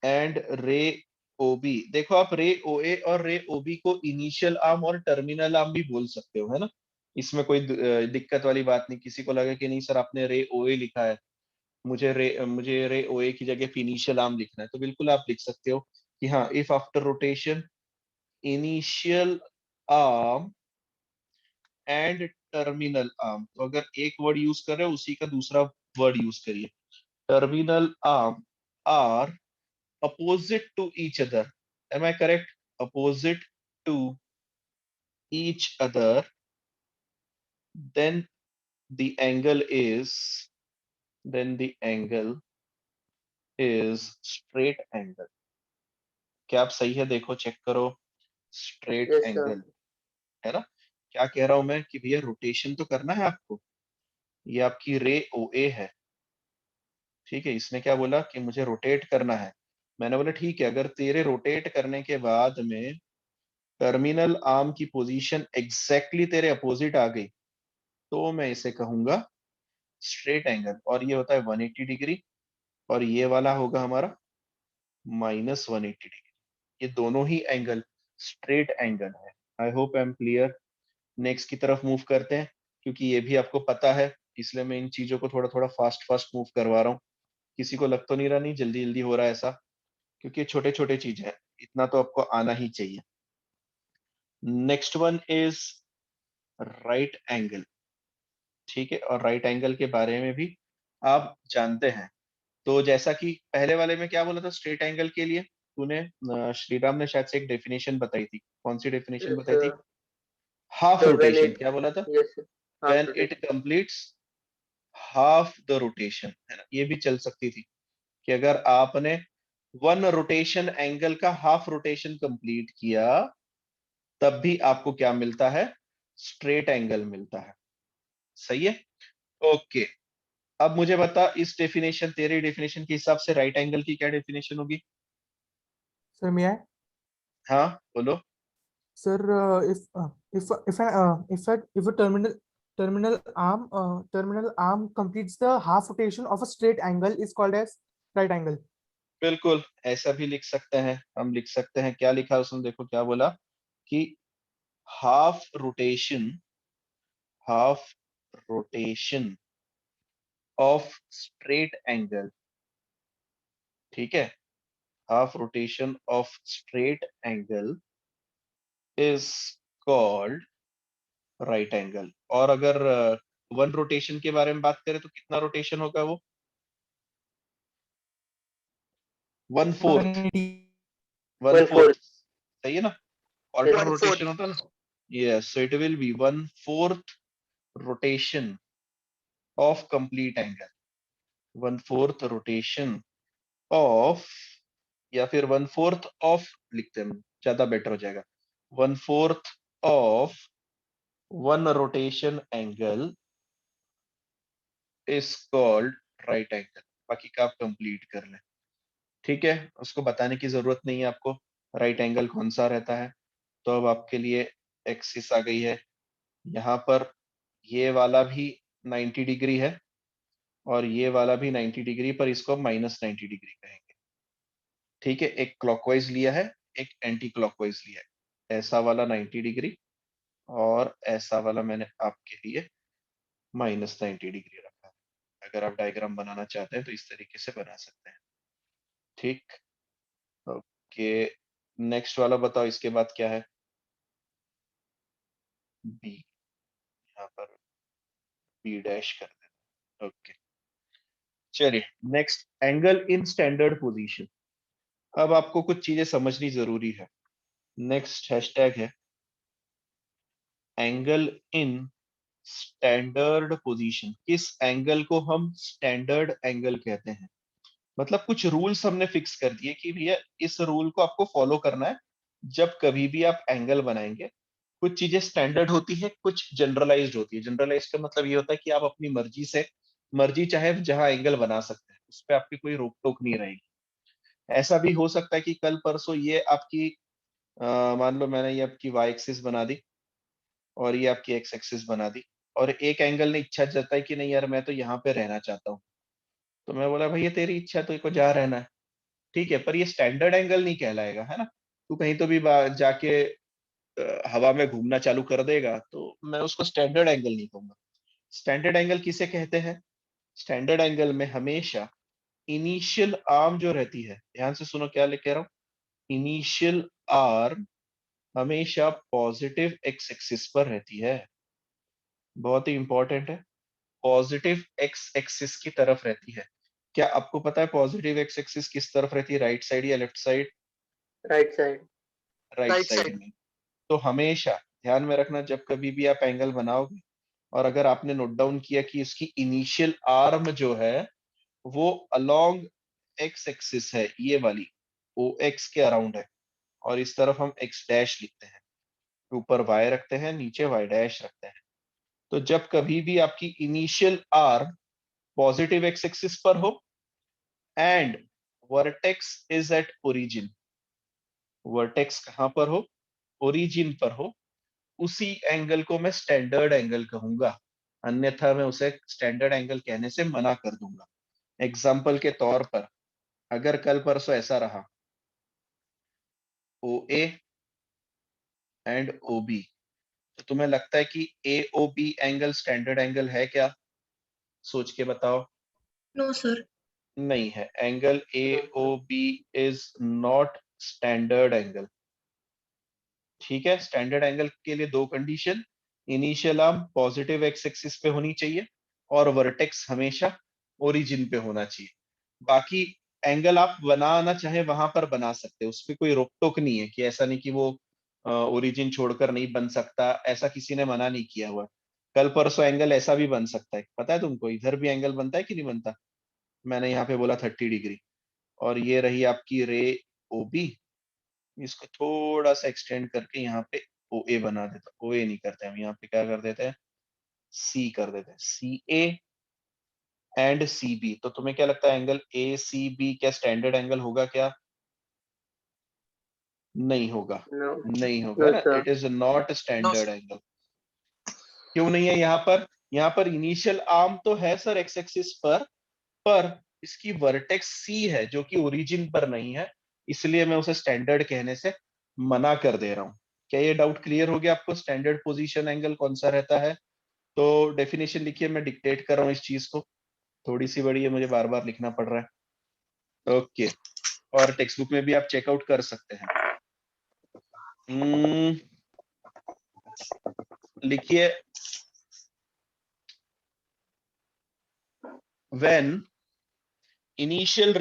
एंड रे ओ बी, देखो आप रे ओ ए और रे ओ बी को इनिशियल आर्म और टर्मिनल आर्म भी बोल सकते हो, है ना? इसमें कोई दिक्कत वाली बात नहीं। किसी को लगे कि नहीं सर आपने रे ओ ए लिखा है, मुझे रे ओ ए की जगह इनिशियल आर्म लिखना है, तो बिल्कुल आप लिख सकते हो कि हाँ, if after rotation initial arm and terminal arm, तो अगर एक वर्ड यूज कर रहे हो उसी का दूसरा वर्ड यूज करिए। Terminal arm are opposite to each other, am I correct? Opposite to each other, then the angle is straight angle. क्या आप सही है? देखो चेक करो, स्ट्रेट yes sir. एंगल, है ना? क्या कह रहा हूं मैं कि भैया रोटेशन तो करना है आपको। ये आपकी रे ओ ए है, ठीक है? इसने क्या बोला कि मुझे रोटेट करना है। मैंने बोला ठीक है, अगर तेरे रोटेट करने के बाद में टर्मिनल आर्म की पोजीशन एग्जैक्टली तेरे अपोजिट आ गई, तो मैं इसे कहूंगा स्ट्रेट एंगल, और ये होता है 180 डिग्री, और ये वाला होगा हमारा -180 डिग्री। ये दोनों ही एंगल स्ट्रेट एंगल है। I hope I am clear. Next की तरफ मूव करते हैं, क्योंकि ये भी आपको पता है, इसलिए मैं इन चीजों को थोड़ा थोड़ा फास्ट फास्ट मूव करवा रहा हूँ। किसी को लग तो नहीं रहा नहीं जल्दी जल्दी हो रहा है ऐसा, क्योंकि छोटे छोटे चीजें हैं, इतना तो आपको आना ही चाहिए। Next one is right angle. ठीक है, और राइट एंगल के बारे में भी आप जानते हैं। तो जैसा कि पहले वाले में क्या बोला था स्ट्रेट एंगल के लिए, तूने श्रीराम ने शायद से एक डेफिनेशन बताई थी, कौन सी डेफिनेशन बताई थी? Half the when rotation, it क्या बोला था? yes sir, half when it rotation. Completes half the rotation, है ना? ये भी चल सकती थी कि अगर आपने वन रोटेशन एंगल का हाफ रोटेशन कंप्लीट किया, तब भी आपको क्या मिलता है? स्ट्रेट एंगल मिलता है। सही है, ओके। अब मुझे बता, इस डेफिनेशन, तेरे डेफिनेशन के हिसाब से राइट एंगल की क्या डेफिनेशन होगी? Sir, may I? हाँ बोलो। Sir, if a terminal arm completes the half rotation of a straight angle is called as right angle. बिल्कुल, ऐसा भी लिख सकते हैं, हम लिख सकते हैं। क्या लिखा उसने, देखो क्या बोला कि half rotation of straight angle. ठीक है, half rotation of straight angle is called right angle. और अगर वन रोटेशन के बारे में बात करें तो कितना रोटेशन होगा वो? 1/4। 180. 1/4 1/4. सही है ना? Yes quarter sir. रोटेशन होता है ना? Yes, so it will be 1/4 rotation of complete angle. 1/4 rotation of, या फिर 1/4 ऑफ लिखते हैं, ज्यादा बेटर हो जाएगा। 1/4 of one rotation angle is called right angle. बाकी का आप कंप्लीट कर लें। ठीक है, उसको बताने की जरूरत नहीं है आपको राइट एंगल कौन सा रहता है। तो अब आपके लिए एक्सिस आ गई है यहाँ पर। ये वाला भी 90 डिग्री है, और ये वाला भी 90 डिग्री, पर इसको -90 डिग्री कहेंगे। ठीक है, एक क्लॉकवाइज लिया है, एक एंटी क्लॉकवाइज लिया है। ऐसा वाला 90 डिग्री, और ऐसा वाला मैंने आपके लिए -90 डिग्री रखा है। अगर आप डायग्राम बनाना चाहते हैं तो इस तरीके से बना सकते हैं। ठीक, ओके। नेक्स्ट वाला बताओ, इसके बाद क्या है? बी, यहाँ पर बी डैश कर देना। ओके, चलिए next, angle in standard position. अब आपको कुछ चीजें समझनी जरूरी है। नेक्स्ट हैशटैग है एंगल इन स्टैंडर्ड पोजीशन। किस एंगल को हम स्टैंडर्ड एंगल कहते हैं? मतलब कुछ रूल्स हमने फिक्स कर दिए कि भैया इस रूल को आपको फॉलो करना है जब कभी भी आप एंगल बनाएंगे। कुछ चीजें स्टैंडर्ड होती है, कुछ जनरलाइज्ड होती है। जनरलाइज्ड का मतलब ये होता है कि आप अपनी मर्जी से, मर्जी चाहे जहां एंगल बना सकते हैं, उस पर आपकी कोई रोक टोक नहीं रहेगी। ऐसा भी हो सकता है कि कल परसों ये आपकी मान लो मैंने ये आपकी वाई एक्सिस बना दी, और ये आपकी एक्स एक्सिस बना दी, और एक एंगल ने इच्छा जताई कि नहीं यार मैं तो यहाँ पे रहना चाहता हूँ। तो मैं बोला भाई ये तेरी इच्छा, तो को जा रहना है, ठीक है, पर ये स्टैंडर्ड एंगल नहीं कहलाएगा, है ना? तू कहीं तो भी जाके हवा में घूमना चालू कर देगा, तो मैं उसको स्टैंडर्ड एंगल नहीं कहूंगा। स्टैंडर्ड एंगल किसे कहते हैं? स्टैंडर्ड एंगल में हमेशा इनिशियल आर्म जो रहती है, ध्यान से सुनो क्या लिख कह रहा हूँ, इनिशियल आर्म हमेशा पॉजिटिव एक्स एक्सिस पर रहती है। बहुत ही इंपॉर्टेंट है, पॉजिटिव एक्स एक्सिस की तरफ रहती है। क्या आपको पता है पॉजिटिव एक्स एक्सिस किस तरफ रहती है, राइट साइड या left side? Right side. Right side में। तो हमेशा ध्यान में रखना, जब कभी भी आप एंगल बनाओगे, और अगर आपने नोट डाउन किया कि इसकी इनिशियल आर्म जो है वो अलोंग एक्स एक्सिस है, ये वाली ओ एक्स के अराउंड है, और इस तरफ हम एक्स डैश लिखते हैं, ऊपर वाई रखते हैं, नीचे वाई डैश रखते हैं। तो जब कभी भी आपकी initial arm positive x axis पर हो and vertex is at origin, vertex कहां पर हो? ओरिजिन पर हो, उसी एंगल को मैं स्टैंडर्ड एंगल कहूंगा। अन्यथा मैं उसे स्टैंडर्ड एंगल कहने से मना कर दूंगा। एग्जाम्पल के तौर पर अगर कल परसों ऐसा रहा OA एंड OB, तो तुम्हें लगता है कि AOB एंगल स्टैंडर्ड एंगल है क्या? सोच के बताओ। No, sir. नहीं है। Angle AOB is not standard angle. ठीक है, स्टैंडर्ड एंगल के लिए दो condition, initial arm positive x axis पे होनी चाहिए और वर्टेक्स हमेशा ओरिजिन पे होना चाहिए। बाकी एंगल आप बनाना चाहे वहां पर बना सकते हो, उसपे कोई रोक टोक नहीं है कि ऐसा नहीं कि वो ओरिजिन छोड़कर नहीं बन सकता, ऐसा किसी ने मना नहीं किया हुआ। कल परसों एंगल ऐसा भी बन सकता है, पता है तुमको? इधर भी एंगल बनता है कि नहीं बनता? मैंने यहाँ पे बोला 30 डिग्री, और ये रही आपकी रे OB। इसको थोड़ा सा एक्सटेंड करके यहाँ पे OA बना देता। OA नहीं करते हम, यहाँ पे क्या कर देते हैं, C कर देते हैं, CA एंड CB। तो तुम्हें क्या लगता है एंगल ACB क्या स्टैंडर्ड एंगल होगा क्या? नहीं होगा। No. नहीं होगा No, ना, sir. It is not standard angle. क्यों नहीं है? यहाँ पर इनिशियल आर्म तो है सर एक्स एक्सिस पर इसकी वर्टेक्स C है जो कि ओरिजिन पर नहीं है, इसलिए मैं उसे स्टैंडर्ड कहने से मना कर दे रहा हूँ। क्या ये डाउट क्लियर हो गया आपको? स्टैंडर्ड पोजीशन एंगल कौन सा रहता है? तो डेफिनेशन लिखिए, मैं डिक्टेट कर रहा हूँ इस चीज को, थोड़ी सी बड़ी है, मुझे बार बार लिखना पड़ रहा है। ओके, और टेक्स्ट बुक में भी आप चेकआउट कर सकते हैं। लिखिए, when initial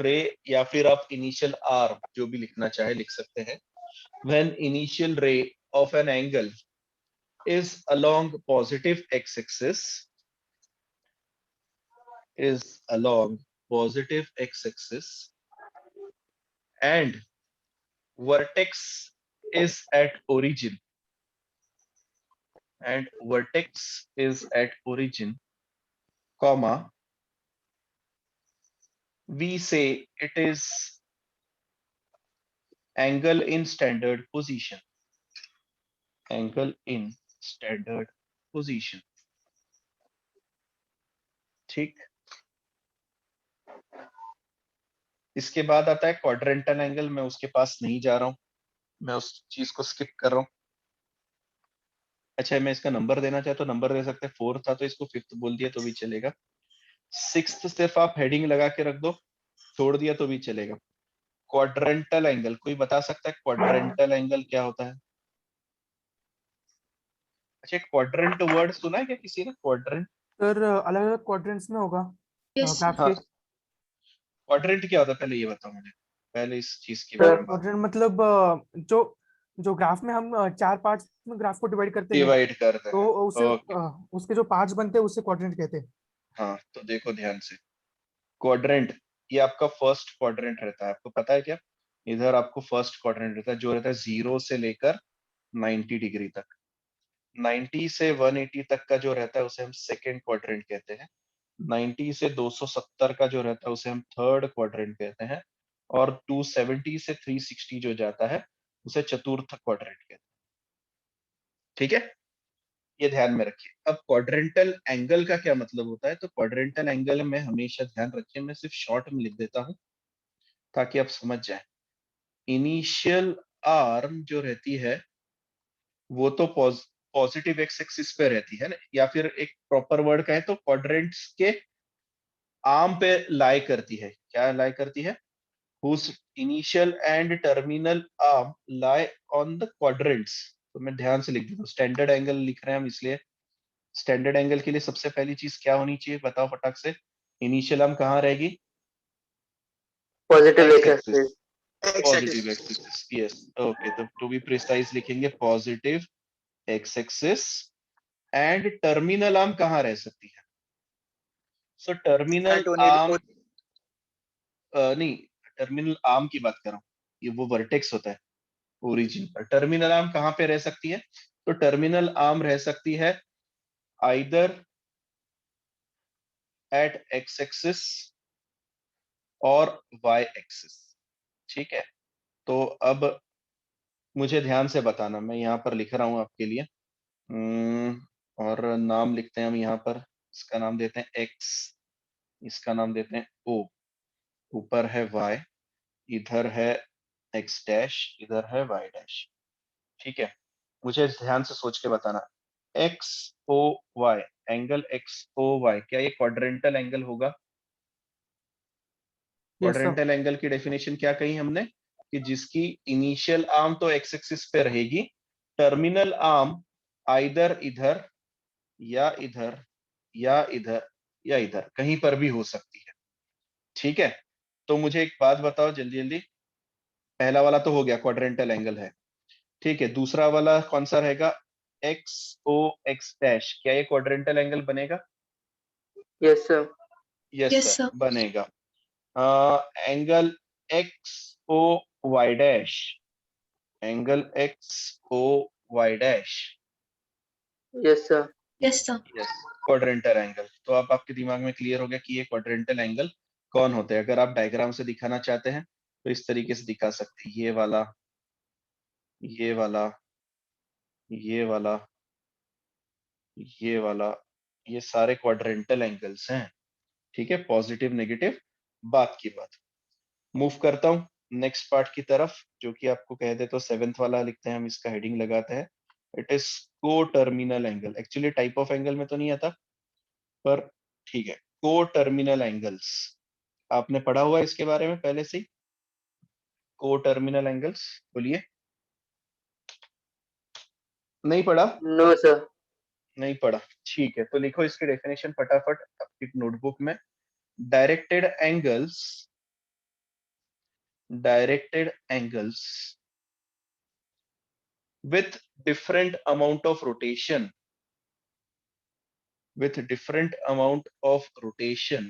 ray या फिर आप इनिशियल आर्म जो भी लिखना चाहे लिख सकते हैं। when initial ray of an angle is along positive x-axis and vertex is at origin comma, we say it is angle in standard position, ठीक। इसके बाद आता है क्वाड्रेंटल एंगल, मैं उसके पास नहीं जा रहा हूं, मैं उस चीज को स्किप कर रहा हूं। अच्छा, मैं इसका नंबर देना चाहे तो नंबर दे सकते हैं, 4 था तो इसको 5th बोल दिया तो भी चलेगा। 6th सिर्फ आप हेडिंग लगा के रख दो, छोड़ दिया तो भी चलेगा। क्वाड्रेंटल एंगल, कोई बता सकता है क्वाड्रेंटल एंगल क्या होता है? अच्छा, क्वाड्रेंट वर्ड सुना है क्या किसी ने? क्वाड्रेंट सर अलग अलग क्वाड्रेंट्स में होगा Yes, ग्राफ हाँ, के। क्वाड्रेंट क्या होता है पहले ये बताओ मुझे, पहले इस चीज के सर बारे में बात। क्वाड्रेंट मतलब जो जो ग्राफ में हम 4 पार्ट्स में ग्राफ को डिवाइड करते हैं, डिवाइड करते तो हैं, उसे ओके। उसके जो पार्ट्स बनते हैं उसे क्वाड्रेंट कहते हैं। हाँ, तो देखो ध्यान से, क्वाड्रेंट ये आपका फर्स्ट क्वाड्रेंट रहता है, आपको पता है क्या? इधर आपको फर्स्ट क्वाड्रेंट रहता है जो रहता है 0 से लेकर 90 डिग्री तक। 90 से 180 तक का जो रहता है उसे हम सेकेंड क्वाड्रेंट कहते हैं। 90 से 270 का जो रहता है उसे हम थर्ड क्वाड्रेंट कहते हैं। और 270 से 360 जो जाता है उसे चतुर्थ क्वाड्रेंट कहते हैं। ठीक है, ये ध्यान में रखिए। अब क्वाड्रेंटल एंगल का क्या मतलब होता है? तो क्वाड्रेंटल एंगल में हमेशा ध्यान रखिए, मैं सिर्फ शॉर्ट में लिख देता हूं ताकि आप समझ जाए। इनिशियल आर्म जो रहती है वो तो पॉजिटिव एक्स एक्सिस पे रहती है ना, या फिर एक प्रॉपर वर्ड कहें तो क्वाड्रेंट्स के आर्म पे लाई करती है। क्या लाई करती है? whose initial and terminal arm lie on the quadrants। तो मैं ध्यान से लिख देता हूँ, स्टैंडर्ड एंगल लिख रहे हैं हम इसलिए। स्टैंडर्ड एंगल के लिए सबसे पहली चीज क्या होनी चाहिए बताओ फटाक से? इनिशियल आर्म कहाँ रहेगी? Positive x axis, x-axis. Positive x axis, yes. Okay, तो टू बी प्रिसाइज लिखेंगे positive x axis. And terminal arm कहाँ रह सकती है? सो टर्मिनल आर्म नहीं, टर्मिनल आर्म की बात कर रहा हूँ, ये वो वर्टेक्स होता है ओरिजिन पर। टर्मिनल आर्म कहाँ पे रह सकती है? तो टर्मिनल आर्म रह सकती है आइदर एट एक्स एक्सिस और वाई एक्सिस। ठीक है, तो अब मुझे ध्यान से बताना, मैं यहाँ पर लिख रहा हूं आपके लिए। और नाम लिखते हैं हम यहाँ पर, इसका नाम देते हैं x, इसका नाम देते हैं o, ऊपर है y, इधर है x डैश, इधर है y डैश। ठीक है, मुझे ध्यान से सोच के बताना, X O Y, angle X O Y, क्या ये क्वाड्रेंटल एंगल होगा? Yes, sir. क्वाड्रेंटल एंगल की डेफिनेशन क्या कही हमने कि जिसकी इनिशियल आर्म तो एक्स एक्सिस पे रहेगी, टर्मिनल आर्म आइदर इधर या इधर या इधर या इधर कहीं पर भी हो सकती है। ठीक है, तो मुझे एक बात बताओ जल्दी जल्दी, पहला वाला तो हो गया, क्वाड्रेंटल एंगल है। ठीक है, दूसरा वाला कौन सा रहेगा? एक्स ओ एक्स डैश, क्या ये क्वाड्रेंटल एंगल बनेगा? Yes, sir. Yes Yes, sir, sir. बनेगा। Angle X O Y dash, angle X O Y dash, Yes, sir. Yes, sir. Yes, quadrantal angle. तो अब आपके दिमाग में क्लियर हो गया कि ये क्वाड्रेंटल एंगल कौन होते हैं। अगर आप डायग्राम से दिखाना चाहते हैं तो इस तरीके से दिखा सकते हैं, ये वाला, ये वाला, ये वाला, ये वाला, ये सारे क्वाड्रेंटल एंगल्स हैं। ठीक है, पॉजिटिव नेगेटिव बात की बात। मूव करता हूँ नेक्स्ट पार्ट की तरफ, जो कि आपको कह दे तो 7th वाला लिखते हैं हम, इसका हेडिंग लगाते हैं, इट इज को terminal angle. Actually type of angle में तो नहीं आता, पर ठीक है, को टर्मिनल एंगल्स आपने पढ़ा हुआ है इसके बारे में पहले से ही? को टर्मिनल एंगल्स बोलिए। नहीं पढ़ा? No, sir. नहीं पढ़ा, ठीक है, तो लिखो इसकी डेफिनेशन फटाफट आपकी नोटबुक में। Directed angles, directed angles with different amount of rotation, with different amount of rotation,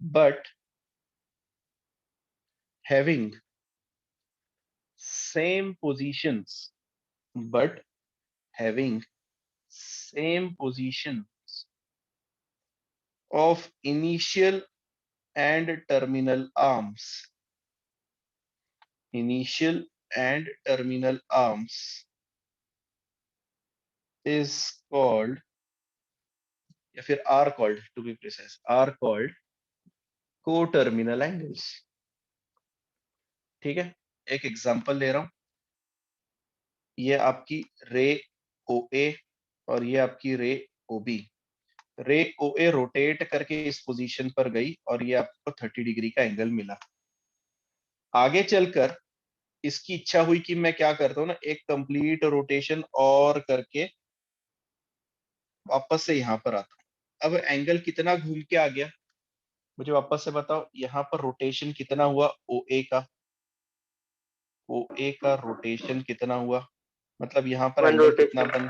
but having same positions, but having same positions of initial and terminal arms, initial and terminal arms is called, या फिर are called, to be precise, are called co-terminal angles। ठीक है, एक एग्जांपल ले रहा हूं, ये आपकी रे ओ ए और ये आपकी रे ओ बी। रे ओ ए रोटेट करके इस पोजीशन पर गई और ये आपको 30 डिग्री का एंगल मिला। आगे चलकर इसकी इच्छा हुई कि मैं क्या करता हूँ ना, एक कंप्लीट रोटेशन और करके वापस से यहाँ पर आता हूँ। अब एंगल कितना घूम के आ गया, मुझे वापस से बताओ, यहाँ पर रोटेशन कितना हुआ ओ ए का, ओ ए का रोटेशन कितना हुआ, मतलब यहाँ पर One एंगल कितना rotation.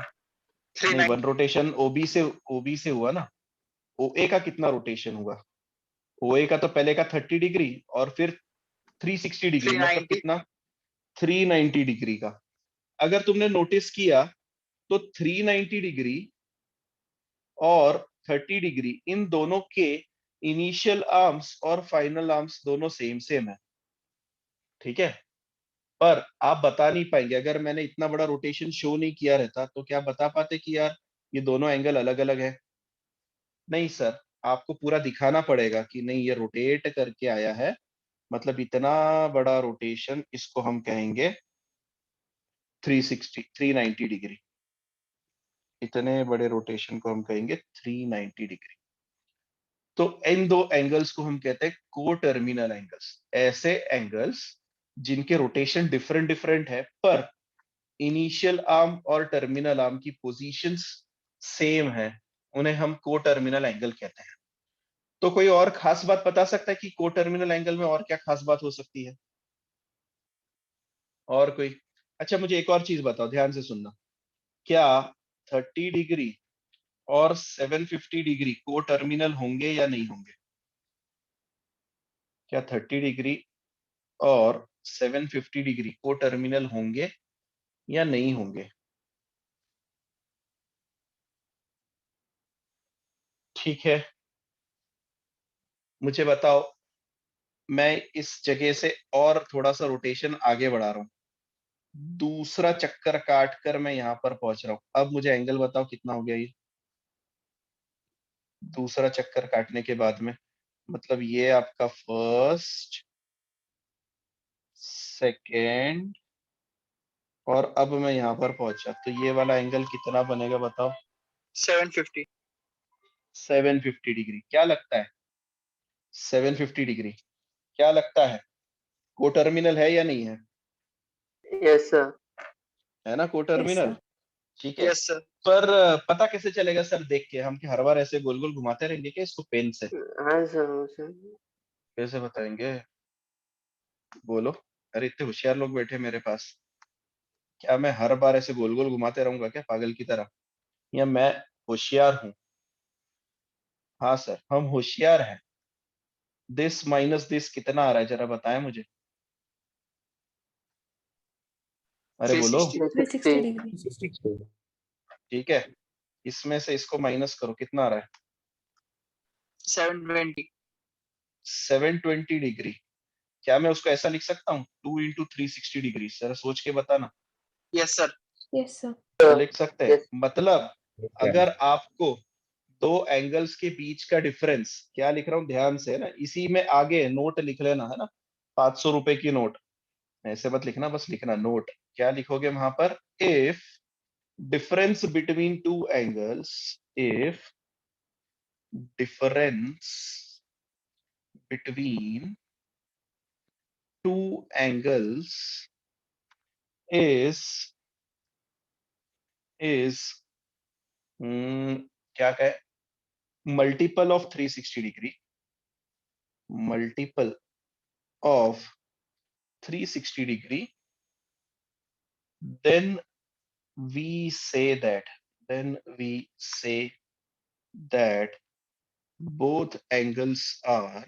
बन, नहीं, वन रोटेशन ओबी से हुआ ना। ओए का कितना रोटेशन हुआ? ओए का तो पहले का 30 डिग्री और फिर 360 डिग्री, मतलब कितना, 390 डिग्री का। अगर तुमने नोटिस किया तो 390 डिग्री और 30 डिग्री, इन दोनों के इनिशियल आर्म्स और फाइनल आर्म्स दोनों सेम सेम है। ठीक है, पर आप बता नहीं पाएंगे, अगर मैंने इतना बड़ा रोटेशन शो नहीं किया रहता तो क्या बता पाते कि यार ये दोनों एंगल अलग अलग है? नहीं सर, आपको पूरा दिखाना पड़ेगा कि नहीं ये रोटेट करके आया है, मतलब इतना बड़ा रोटेशन, इसको हम कहेंगे 360 390 डिग्री, इतने बड़े रोटेशन को हम कहेंगे 390 डिग्री। तो इन दो एंगल्स को हम कहते हैं को टर्मिनल एंगल्स। ऐसे एंगल्स जिनके रोटेशन डिफरेंट डिफरेंट है, पर इनिशियल आर्म और टर्मिनल आर्म की पोजीशंस सेम है, उन्हें हम को टर्मिनल एंगल कहते हैं। तो कोई और खास बात बता सकता है कि को टर्मिनल एंगल में और क्या खास बात हो सकती है? और कोई? अच्छा, मुझे एक और चीज बताओ, ध्यान से सुनना, क्या 30 डिग्री और 750 डिग्री को टर्मिनल होंगे या नहीं होंगे? क्या 30 डिग्री और 750 डिग्री को टर्मिनल होंगे या नहीं होंगे? ठीक है, मुझे बताओ, मैं इस जगह से और थोड़ा सा रोटेशन आगे बढ़ा रहा हूं, दूसरा चक्कर काट कर मैं यहाँ पर पहुंच रहा हूं। अब मुझे एंगल बताओ कितना हो गया ये दूसरा चक्कर काटने के बाद में, मतलब ये आपका फर्स्ट, सेकेंड, और अब मैं यहाँ पर पहुंचा, तो ये वाला एंगल कितना बनेगा बताओ? 750। 750 डिग्री। क्या लगता है 750 डिग्री? क्या लगता है को टर्मिनल है या नहीं है? Yes sir. है ना को Yes, टर्मिनल? sir. ठीक है। Yes sir. पर पता कैसे चलेगा सर देख के? हम क्या हर बार ऐसे गोल गोल घुमाते रहेंगे क्या इसको पेन से? हाँ सर, हाँ सर। कैसे बताएंगे बोलो? अरे इतने होशियार लोग बैठे मेरे पास, क्या मैं हर बार ऐसे गोल गोल घुमाते रहूंगा क्या पागल की तरह? या मैं होशियार हूँ? हाँ सर हम होशियार हैं। दिस माइनस दिस कितना आ रहा है जरा बताएं मुझे। अरे बोलो। 360। 360 degree. 360. ठीक है, इसमें से इसको माइनस करो, कितना आ रहा है? 720। 720 डिग्री। क्या मैं उसको ऐसा लिख सकता हूँ 2 इंटू 360 डिग्री? सर सोच के बताना। Yes sir. Yes, sir. लिख सकते हैं। Yes. मतलब अगर आपको दो एंगल्स के बीच का डिफरेंस, क्या लिख रहा हूँ ध्यान से, है ना, इसी में आगे नोट लिख लेना, है ना, 500 रुपए की नोट, ऐसे मत लिखना, बस लिखना नोट। क्या लिखोगे वहां पर? If difference between two angles, if difference between two angles is क्या कहे, multiple of 360 degree, multiple of 360 degree, then we say that then we say that both angles are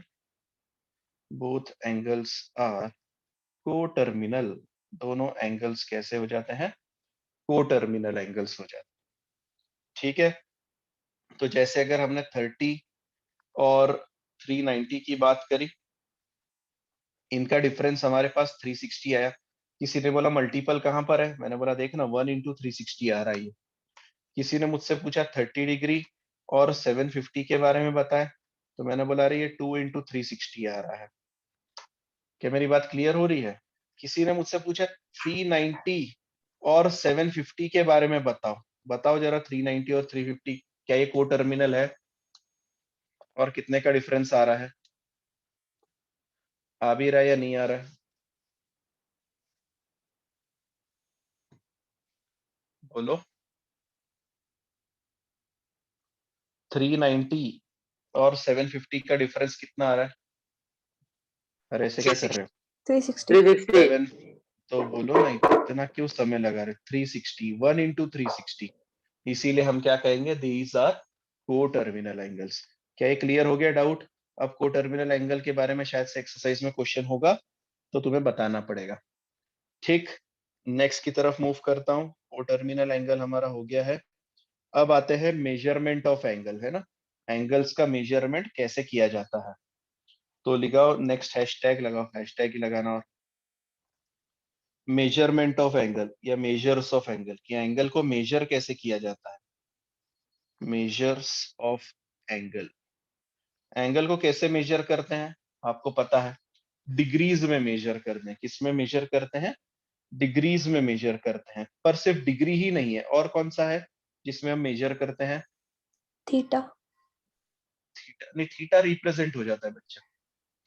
co-terminal। दोनों एंगल्स कैसे हो जाते हैं? को-टर्मिनल एंगल्स हो जाते हैं। ठीक है, तो जैसे अगर हमने 30 और 390 की बात करी, इनका डिफरेंस हमारे पास 360 आया। किसी ने बोला मल्टीपल कहां पर है? मैंने बोला देख ना 1 इंटू 360 आ रहा है ये। किसी ने मुझसे पूछा 30 डिग्री और 750 के बारे में बताए, तो मैंने बोला अरे ये 2 इंटू 360 आ रहा है। क्या मेरी बात क्लियर हो रही है? किसी ने मुझसे पूछा 390 और 750 के बारे में बताओ, बताओ जरा 390 और 350 क्या ये को टर्मिनल है और कितने का डिफरेंस आ रहा है? आ भी रहा है या नहीं आ रहा है? बोलो। 390 और 750 का डिफरेंस कितना आ रहा है? अरे ऐसे क्या कर रहे हो? 360. 360। 7, तो बोलो ना इतना क्यों समय लगा रहे? 360, 1 इंटू 360, इसीलिए हम क्या कहेंगे, दीज आर को टर्मिनल एंगल्स। क्या ये क्लियर हो गया डाउट? अब को टर्मिनल एंगल के बारे में शायद से एक्सरसाइज में क्वेश्चन होगा, तो तुम्हें बताना पड़ेगा। ठीक, नेक्स्ट की तरफ मूव करता हूँ। को टर्मिनल एंगल हमारा हो गया है। अब आते हैं मेजरमेंट ऑफ एंगल, है ना, एंगल्स का मेजरमेंट कैसे किया जाता है। तो लगाओ नेक्स्ट हैशटैग, लगाओ हैशटैग ही लगाना। और मेजरमेंट ऑफ एंगल या मेजर्स ऑफ एंगल, कि एंगल को मेजर कैसे किया जाता है। मेजर्स ऑफ एंगल, एंगल को कैसे मेजर करते हैं आपको पता है? डिग्रीज में मेजर करते हैं। किस में मेजर करते हैं? डिग्रीज में मेजर करते हैं। पर सिर्फ डिग्री ही नहीं है, और कौन सा है जिसमें हम मेजर करते हैं? Theta. थीटा नहीं, थीटा रिप्रेजेंट हो जाता है बच्चा।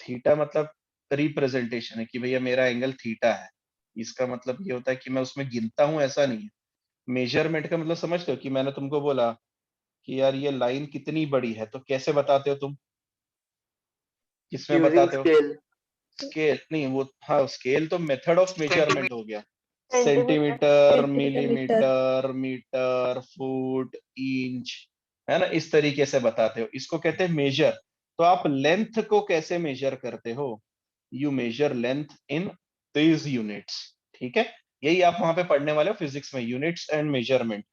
थीटा मतलब रिप्रेजेंटेशन है कि भैया मेरा एंगल थीटा है। इसका मतलब ये होता है कि मैं उसमें गिनता हूं, ऐसा नहीं है। मेजरमेंट का मतलब समझते हो कि मैंने तुमको बोला कि यार ये लाइन कितनी बड़ी है, तो कैसे बताते हो तुम? किसमें यूजिंग बताते हो? स्केल। स्केल नहीं, वो हाँ स्केल तो मेथड ऑफ मेजरमेंट हो गया। Centimetre. Centimetre, Centimeter. Millimetre, metre, foot, inch, है ना, इस तरीके से बताते हो। इसको कहते हैं मेजर। तो आप लेंथ को कैसे मेजर करते हो? You major length in these units. ठीक है, यही आप वहां पे पढ़ने वाले हो फिजिक्स में, यूनिट्स एंड मेजरमेंट।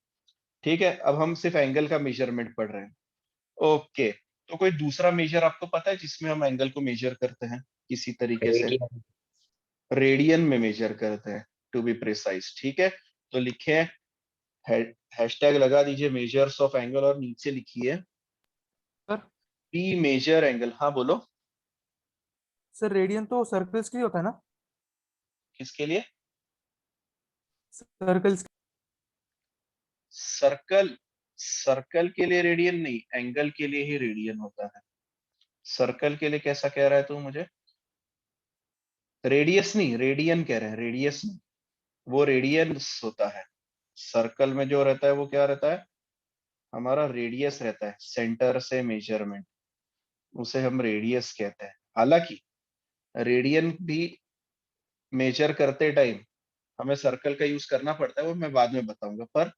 ठीक है, अब हम सिर्फ एंगल का मेजरमेंट पढ़ रहे हैं। ओके, तो कोई दूसरा मेजर आपको पता है जिसमें हम एंगल को मेजर करते हैं किसी तरीके से? रेडियन। रेडियन में मेजर करते हैं। To be precise. ठीक है, तो लिखे हैशटैग लगा दीजिए मेजर्स ऑफ एंगल और नीचे लिखिए सर पी मेजर एंगल। हाँ बोलो, सर रेडियन तो सर्कल्स के लिए होता है ना? किसके लिए? सर्कल्स। सर्कल, सर्कल के लिए रेडियन नहीं, एंगल के लिए ही रेडियन होता है। सर्कल के लिए कैसा कह रहा है तू मुझे? रेडियस नहीं, रेडियन कह रहे हैं, रेडियस नहीं, वो रेडियंस होता है। सर्कल में जो रहता है वो क्या रहता है? हमारा रेडियस रहता है, सेंटर से मेजरमेंट, उसे हम रेडियस कहते हैं। हालांकि रेडियन भी मेजर करते टाइम हमें सर्कल का यूज करना पड़ता है, वो मैं बाद में बताऊंगा, पर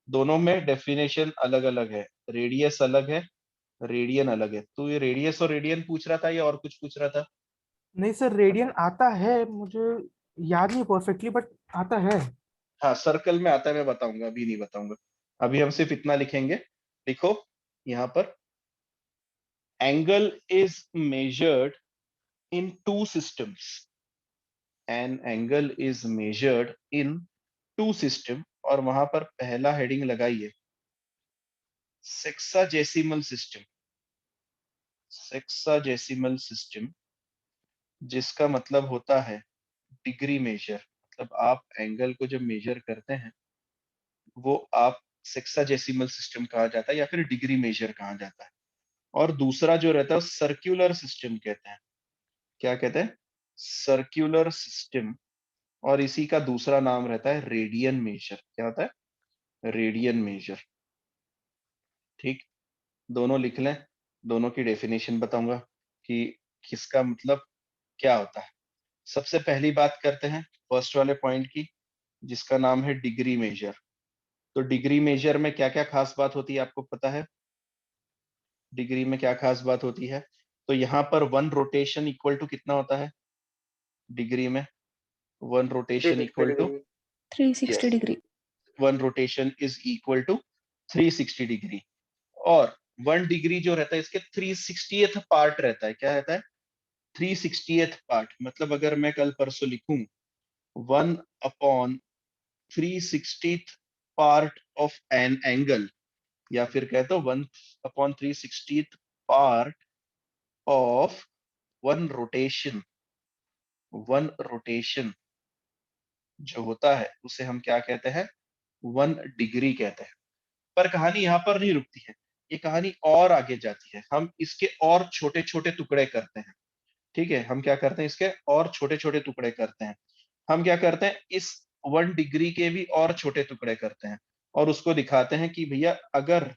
दोनों में डेफिनेशन अलग अलग है। रेडियस अलग है, रेडियन अलग है। तो ये रेडियस और रेडियन पूछ रहा था या और कुछ पूछ रहा था? नहीं सर, रेडियन आता है, मुझे याद नहीं परफेक्टली, बट आता है। हाँ सर्कल में आता है, मैं बताऊंगा, अभी नहीं बताऊंगा। अभी हम सिर्फ इतना लिखेंगे। लिखो यहाँ पर, angle is measured in two systems, an angle is measured in two system, और वहां पर पहला हेडिंग लगाइए सेक्साजेसिमल सिस्टम। सेक्साजेसिमल सिस्टम जिसका मतलब होता है डिग्री मेजर। मतलब आप एंगल को जब मेजर करते हैं वो आप सेक्साजेसिमल सिस्टम कहा जाता है या फिर डिग्री मेजर कहा जाता है। और दूसरा जो रहता है सर्क्यूलर सिस्टम कहते हैं। क्या कहते हैं? Circular system. और इसी का दूसरा नाम रहता है रेडियन मेजर। क्या होता है? Radian measure. ठीक, दोनों लिख लें, दोनों की डेफिनेशन बताऊंगा कि किसका मतलब क्या होता है। सबसे पहली बात करते हैं फर्स्ट वाले पॉइंट की, जिसका नाम है डिग्री मेजर। तो डिग्री मेजर में क्या क्या खास बात होती है आपको पता है? डिग्री में क्या खास बात होती है? तो यहाँ पर वन रोटेशन इक्वल टू कितना होता है डिग्री में? One rotation 360 equal to, degree. 360 yes, degree. One rotation is equal to 360 degree. और 1 डिग्री जो रहता है इसके 360th पार्ट रहता है। क्या रहता है? 360th part. मतलब अगर मैं कल परसों लिखूं 1/360th part of an angle, या फिर कहते हो 1/360th part of one rotation. One rotation जो होता है उसे हम क्या कहते हैं? 1 डिग्री कहते हैं। पर कहानी यहाँ पर नहीं रुकती है, ये कहानी और आगे जाती है। हम इसके और छोटे छोटे टुकड़े करते हैं। ठीक है, हम क्या करते हैं? इसके और छोटे छोटे टुकड़े करते हैं। हम क्या करते हैं? इस 1 डिग्री के भी और छोटे टुकड़े करते हैं और उसको दिखाते हैं कि भैया अगर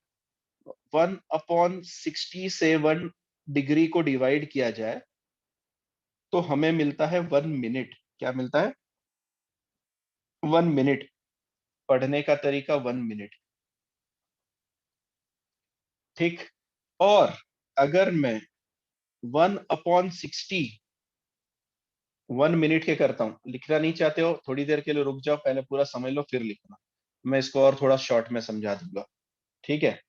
1/60 से 1 डिग्री को डिवाइड किया जाए तो हमें मिलता है 1 मिनट। क्या मिलता है? 1 मिनट। पढ़ने का तरीका 1 मिनट। ठीक, और अगर मैं 1/60 1 मिनट के करता हूं, लिखना नहीं चाहते हो थोड़ी देर के लिए रुक जाओ, पहले पूरा समझ लो फिर लिखना, मैं इसको और थोड़ा शॉर्ट में समझा दूंगा। ठीक है,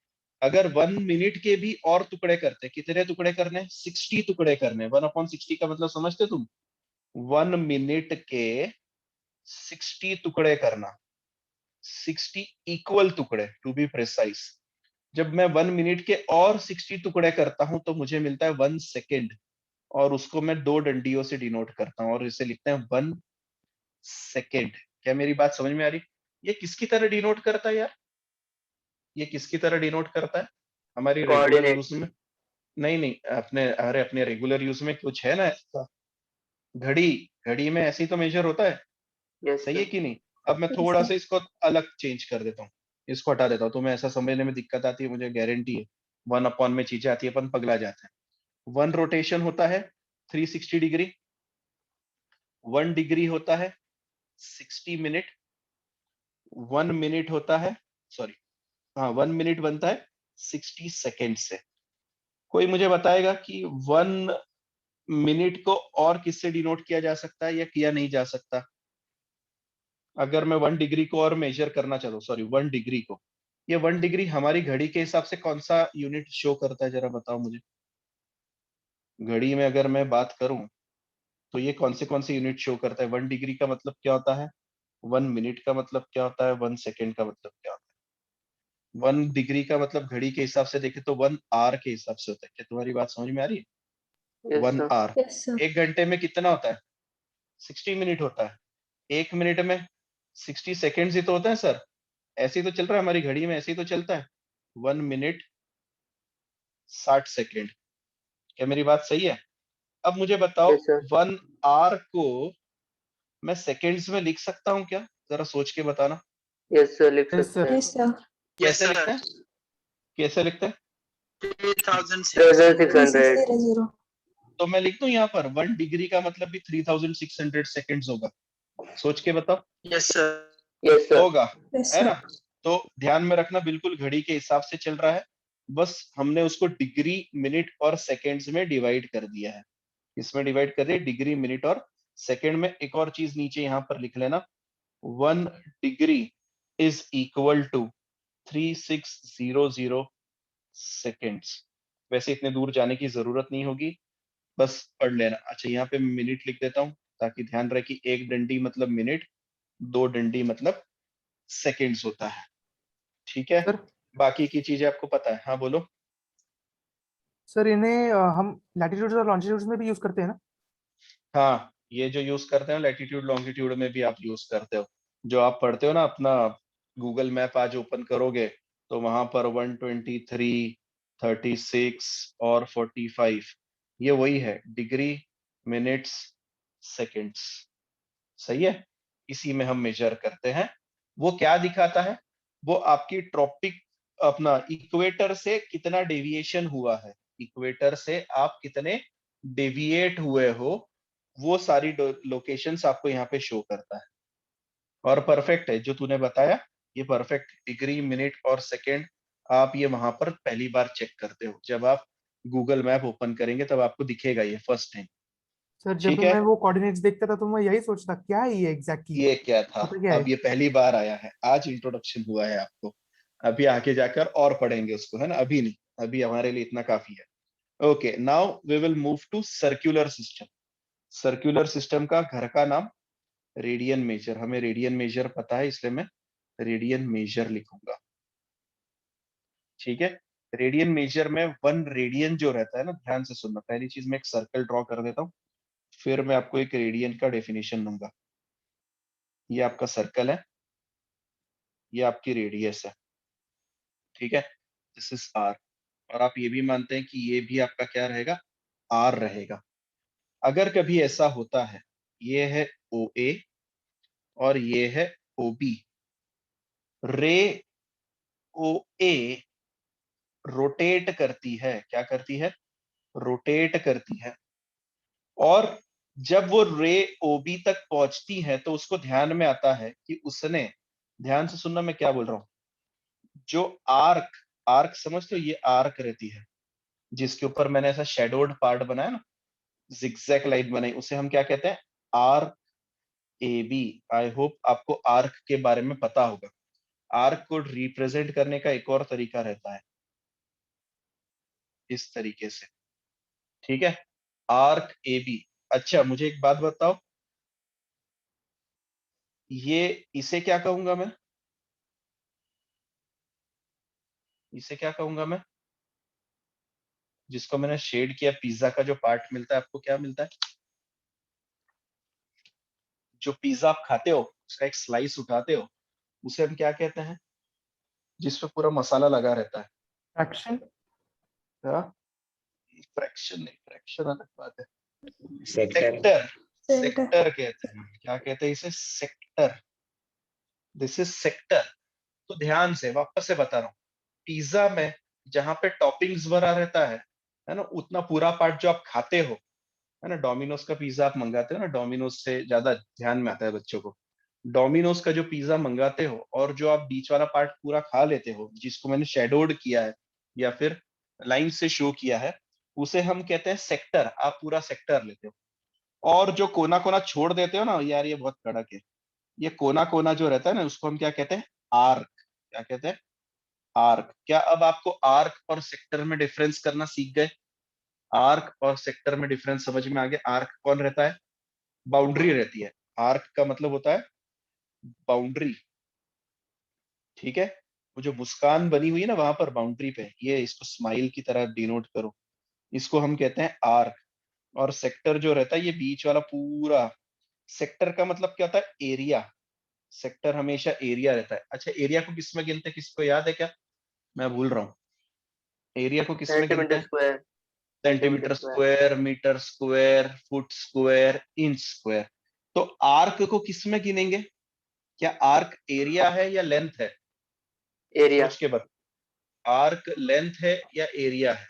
अगर 1 मिनट के भी और टुकड़े करते, कितने टुकड़े करने? 60 टुकड़े करने। 1/60 का मतलब समझते तुम? 1 मिनट के 60 टुकड़े करना, 60 इक्वल टुकड़े टू बी प्रिसाइज। जब मैं 1 मिनट के और 60 टुकड़े करता हूं तो मुझे मिलता है 1 सेकेंड, और उसको मैं 2 डंडियों से डिनोट करता हूं और इसे लिखते हैं 1 सेकेंड। क्या मेरी बात समझ में आ रही? ये किसकी तरह डिनोट करता है यार? ये किसकी तरह डिनोट करता है हमारी रेगुलर यूज Coordinates. में? नहीं नहीं, अपने, अरे अपने रेगुलर यूज में कुछ है ना ऐसा? घड़ी, घड़ी में ऐसे ही तो मेजर होता है, Yes, सही है sir. कि नहीं? अब मैं Yes, थोड़ा sir. सा इसको अलग चेंज कर देता हूँ, इसको हटा देता हूँ, तो मैं ऐसा समझने में दिक्कत आती है, मुझे गारंटी है। 1 में चीजें आती है अपन पगला जाते हैं। 1 रोटेशन होता है 360 डिग्री। 1 डिग्री होता है 60 मिनट। 1 मिनट होता है, सॉरी, हाँ 1 मिनट बनता है 60 सेकेंड से। कोई मुझे बताएगा कि 1 मिनट को और किससे डिनोट किया जा सकता है या किया नहीं जा सकता? अगर मैं 1 डिग्री को और मेजर करना चाहूँ, सॉरी 1 डिग्री को, ये 1 डिग्री हमारी घड़ी के हिसाब से कौन सा यूनिट शो करता है, जरा बताओ मुझे। घड़ी में अगर मैं बात करूं तो ये कौन से यूनिट शो करता है? 1 डिग्री का मतलब क्या होता है? 1 मिनट का मतलब क्या होता है, 1 सेकेंड का मतलब क्या होता है, 1 डिग्री का मतलब घड़ी के हिसाब से देखे तो 1 आवर के हिसाब से होता है। क्या तुम्हारी बात समझ में आ रही है? Yes, 1 sir. Hour Yes, sir. 1 घंटे में कितना होता है? 60 मिनट होता है। 1 मिनट में 60 सेकेंड्स ही तो होता है सर। ऐसे ही तो चल रहा है हमारी घड़ी में, ऐसे ही तो चलता है। 1 मिनट 60 सेकेंड। क्या मेरी बात सही है? अब मुझे बताओ Yes, sir. 1 आवर को मैं सेकेंड्स में लिख सकता हूँ क्या? जरा सोच के बताना। Yes, sir. लिख Yes, सकते sir. हैं। Yes, sir. Yes, कैसे sir. लिखते हैं? कैसे लिखते हैं? 3006. 3600. 3600. तो मैं लिख दूं यहाँ पर 1 डिग्री का मतलब भी 3600 सेकेंड्स होगा। सोच के बताओ। Yes, sir. Yes, sir. होगा, Yes, है sir. ना? तो ध्यान में रखना, बिल्कुल घड़ी के हिसाब से चल रहा है, बस हमने उसको डिग्री, मिनट और सेकेंड्स में डिवाइड कर दिया है। इसमें डिवाइड कर दिया डिग्री, मिनट और सेकेंड में। एक और चीज नीचे यहाँ पर लिख लेना, 1 degree is equal to 3600 seconds. वैसे इतने दूर जाने की जरूरत नहीं होगी, बस पढ़ लेना। अच्छा, यहाँ पे मिनट लिख देता हूँ ताकि ध्यान रहे कि 1 डंडी मतलब मिनट, 2 डंडी मतलब सेकेंड्स होता है। ठीक है, सर बाकी की चीजें आपको पता है। हाँ बोलो। सर इन्हें हम लैटिट्यूड्स और लॉन्जिट्यूड्स में भी यूज करते हैं ना? हाँ, ये जो यूज करते हैं लैटिट्यूड लॉन्गिट्यूड में भी आप यूज करते हो। जो आप पढ़ते हो ना, अपना गूगल मैप आज ओपन करोगे तो वहां पर 123, 36 और 45, ये वही है, डिग्री, मिनट्स, सेकेंड्स। सही है, इसी में हम मेजर करते हैं। वो क्या दिखाता है? वो आपकी ट्रॉपिक, अपना इक्वेटर से कितना डेविएशन हुआ है, इक्वेटर से आप कितने डेविएट हुए हो, वो सारी लोकेशंस आपको यहाँ पे शो करता है। और परफेक्ट है जो तूने बताया, ये परफेक्ट, डिग्री, मिनट और सेकेंड आप ये वहां पर पहली बार चेक करते हो। जब आप गूगल मैप ओपन करेंगे तब आपको दिखेगा ये फर्स्ट टाइम। सर जब ठीक भी है, मैं वो कोऑर्डिनेट्स देखता था तो मैं यही सोचता क्या है ये एग्जैक्टली, ये क्या था? पता क्या है? अब ये पहली बार आया है, आज इंट्रोडक्शन हुआ है आपको। अभी आगे जाकर और पढ़ेंगे उसको, है ना? अभी नहीं, अभी हमारे लिए इतना काफी है। Okay, now we will move to circular system. Circular system का घर का नाम रेडियन मेजर। हमें रेडियन मेजर पता है, इसलिए मैं रेडियन मेजर लिखूंगा। ठीक है, रेडियन मेजर में 1 रेडियन जो रहता है ना, ध्यान से सुनना। पहली चीज मैं एक सर्कल ड्रॉ कर देता हूँ, फिर मैं आपको एक रेडियन का डेफिनेशन दूंगा। ये आपका सर्कल है, ये आपकी रेडियस है। ठीक है, दिस इज आर। और आप ये भी मानते हैं कि ये भी आपका क्या रहेगा? आर रहेगा। अगर कभी ऐसा होता है, ये है ओ ए और ये है ओ बी, रे ओ ए रोटेट करती है। क्या करती है? रोटेट करती है। और जब वो रे ओबी तक पहुंचती है तो उसको ध्यान में आता है कि उसने, ध्यान से सुनना मैं क्या बोल रहा हूं, जो आर्क, आर्क समझते हो, ये आर्क रहती है जिसके ऊपर मैंने ऐसा शेडोड पार्ट बनाया ना, जिगजैग लाइन बनाई, उसे हम क्या कहते हैं? Arc A B. I hope आपको आर्क के बारे में पता होगा। आर्क को रिप्रेजेंट करने का एक और तरीका रहता है, इस तरीके से। ठीक है, आर्क ए बी। अच्छा, मुझे एक बात बताओ, ये इसे क्या कहूंगा मैं? इसे क्या कहूंगा मैं? जिसको मैंने शेड किया, पिज्जा का जो पार्ट मिलता है आपको, क्या मिलता है? जो पिज्जा आप खाते हो, उसका एक स्लाइस उठाते हो, उसे हम क्या कहते हैं? जिसपे पूरा मसाला लगा रहता है। एक्शन। फ्रैक्शन नहीं, फ्रैक्शन अलग बात है। Sector. Sector, Center. सेक्टर कहते हैं। क्या कहते हैं इसे? सेक्टर। This is sector. तो ध्यान से वापस से बता रहा हूँ, पिज्जा में जहां पे टॉपिंग्स भरा रहता है ना, उतना पूरा पार्ट जो आप खाते हो, है ना, डोमिनोज का पिज्जा आप मंगाते हो ना, डोमिनोज से ज्यादा ध्यान में आता है बच्चों को। डोमिनोज का जो पिज्जा मंगाते हो और जो आप बीच वाला पार्ट पूरा खा लेते हो, जिसको मैंने शेडोड किया है या फिर लाइन से शो किया है, उसे हम कहते हैं सेक्टर। आप पूरा सेक्टर लेते हो। और जो कोना कोना छोड़ देते हो ना, यार ये बहुत कड़क है, ये कोना कोना जो रहता है ना, उसको हम क्या कहते हैं? आर्क। क्या कहते हैं? आर्क। क्या अब आपको आर्क और सेक्टर में डिफरेंस करना सीख गए? आर्क और सेक्टर में डिफरेंस समझ में आ गया? आर्क कौन रहता है? बाउंड्री रहती है। आर्क का मतलब होता है बाउंड्री, ठीक है, वो जो मुस्कान बनी हुई है ना वहां पर बाउंड्री पे, ये इसको स्माइल की तरह डिनोट करो, इसको हम कहते हैं आर्क। और सेक्टर जो रहता है ये बीच वाला पूरा, सेक्टर का मतलब क्या होता है, एरिया। सेक्टर हमेशा एरिया रहता है। अच्छा, एरिया को किस में गिनते हैं, किसको याद है क्या? मैं भूल रहा हूँ, एरिया को किस में गिनते सेंटीमीटर हैं? Square, centimetre centimetre square, square, metre square, foot square, inch square. तो आर्क को किस में गिनेंगे? क्या आर्क एरिया है या लेंथ है? एरिया। सोच के बता, आर्क लेंथ है या एरिया है?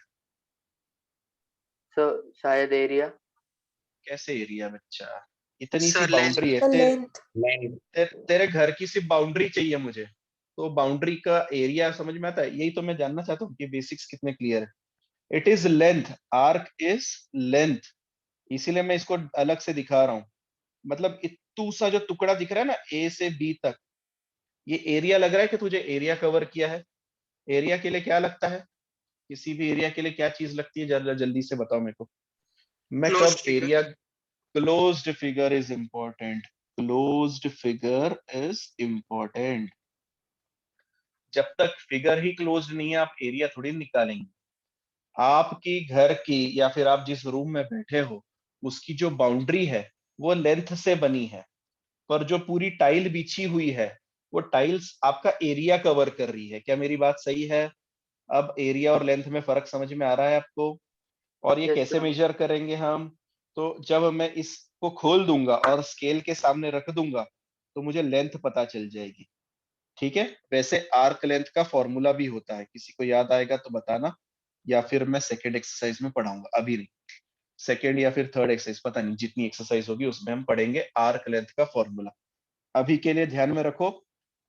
सो शायद एरिया। कैसे एरिया बच्चा, इतनी सी Sir, length. बाउंड्री है The तेरे, length. Length. तेरे घर की सिर्फ बाउंड्री चाहिए मुझे, तो बाउंड्री का एरिया समझ में आता है? यही तो मैं जानना चाहता हूँ कि बेसिक्स कितने क्लियर है। It is length, arc is length, इसीलिए मैं इसको अलग से दिखा रहा हूँ। मतलब इतू सा जो टुकड़ा दिख रहा है ना ए से बी तक, ये एरिया लग रहा है कि तुझे एरिया कवर किया है? एरिया के लिए क्या लगता है? किसी भी एरिया के लिए क्या चीज लगती है, जरा जल्दी से बताओ मेरे को। मैं कब Closed figure. Area, closed figure is important, closed figure is important. जब तक फिगर ही क्लोज्ड नहीं है आप एरिया थोड़ी निकालेंगे। आपकी घर की या फिर आप जिस रूम में बैठे हो उसकी जो बाउंड्री है वो लेंथ से बनी है, पर जो पूरी टाइल बिछी हुई है वो टाइल्स आपका एरिया कवर कर रही है। क्या मेरी बात सही है? अब एरिया और लेंथ में फर्क समझ में आ रहा है आपको? और ये यस कैसे सर। मेजर करेंगे हम? तो जब मैं इसको खोल दूंगा और स्केल के सामने रख दूंगा तो मुझे लेंथ पता चल जाएगी, ठीक है? वैसे आर्क लेंथ का फॉर्मूला भी होता है, किसी को याद आएगा तो बताना, या फिर मैं सेकेंड एक्सरसाइज में पढ़ाऊंगा, अभी नहीं। सेकेंड या फिर थर्ड एक्सरसाइज, पता नहीं, जितनी एक्सरसाइज होगी उसमें हम पढ़ेंगे आर्क लेंथ का फॉर्मूला। अभी के लिए ध्यान में रखो,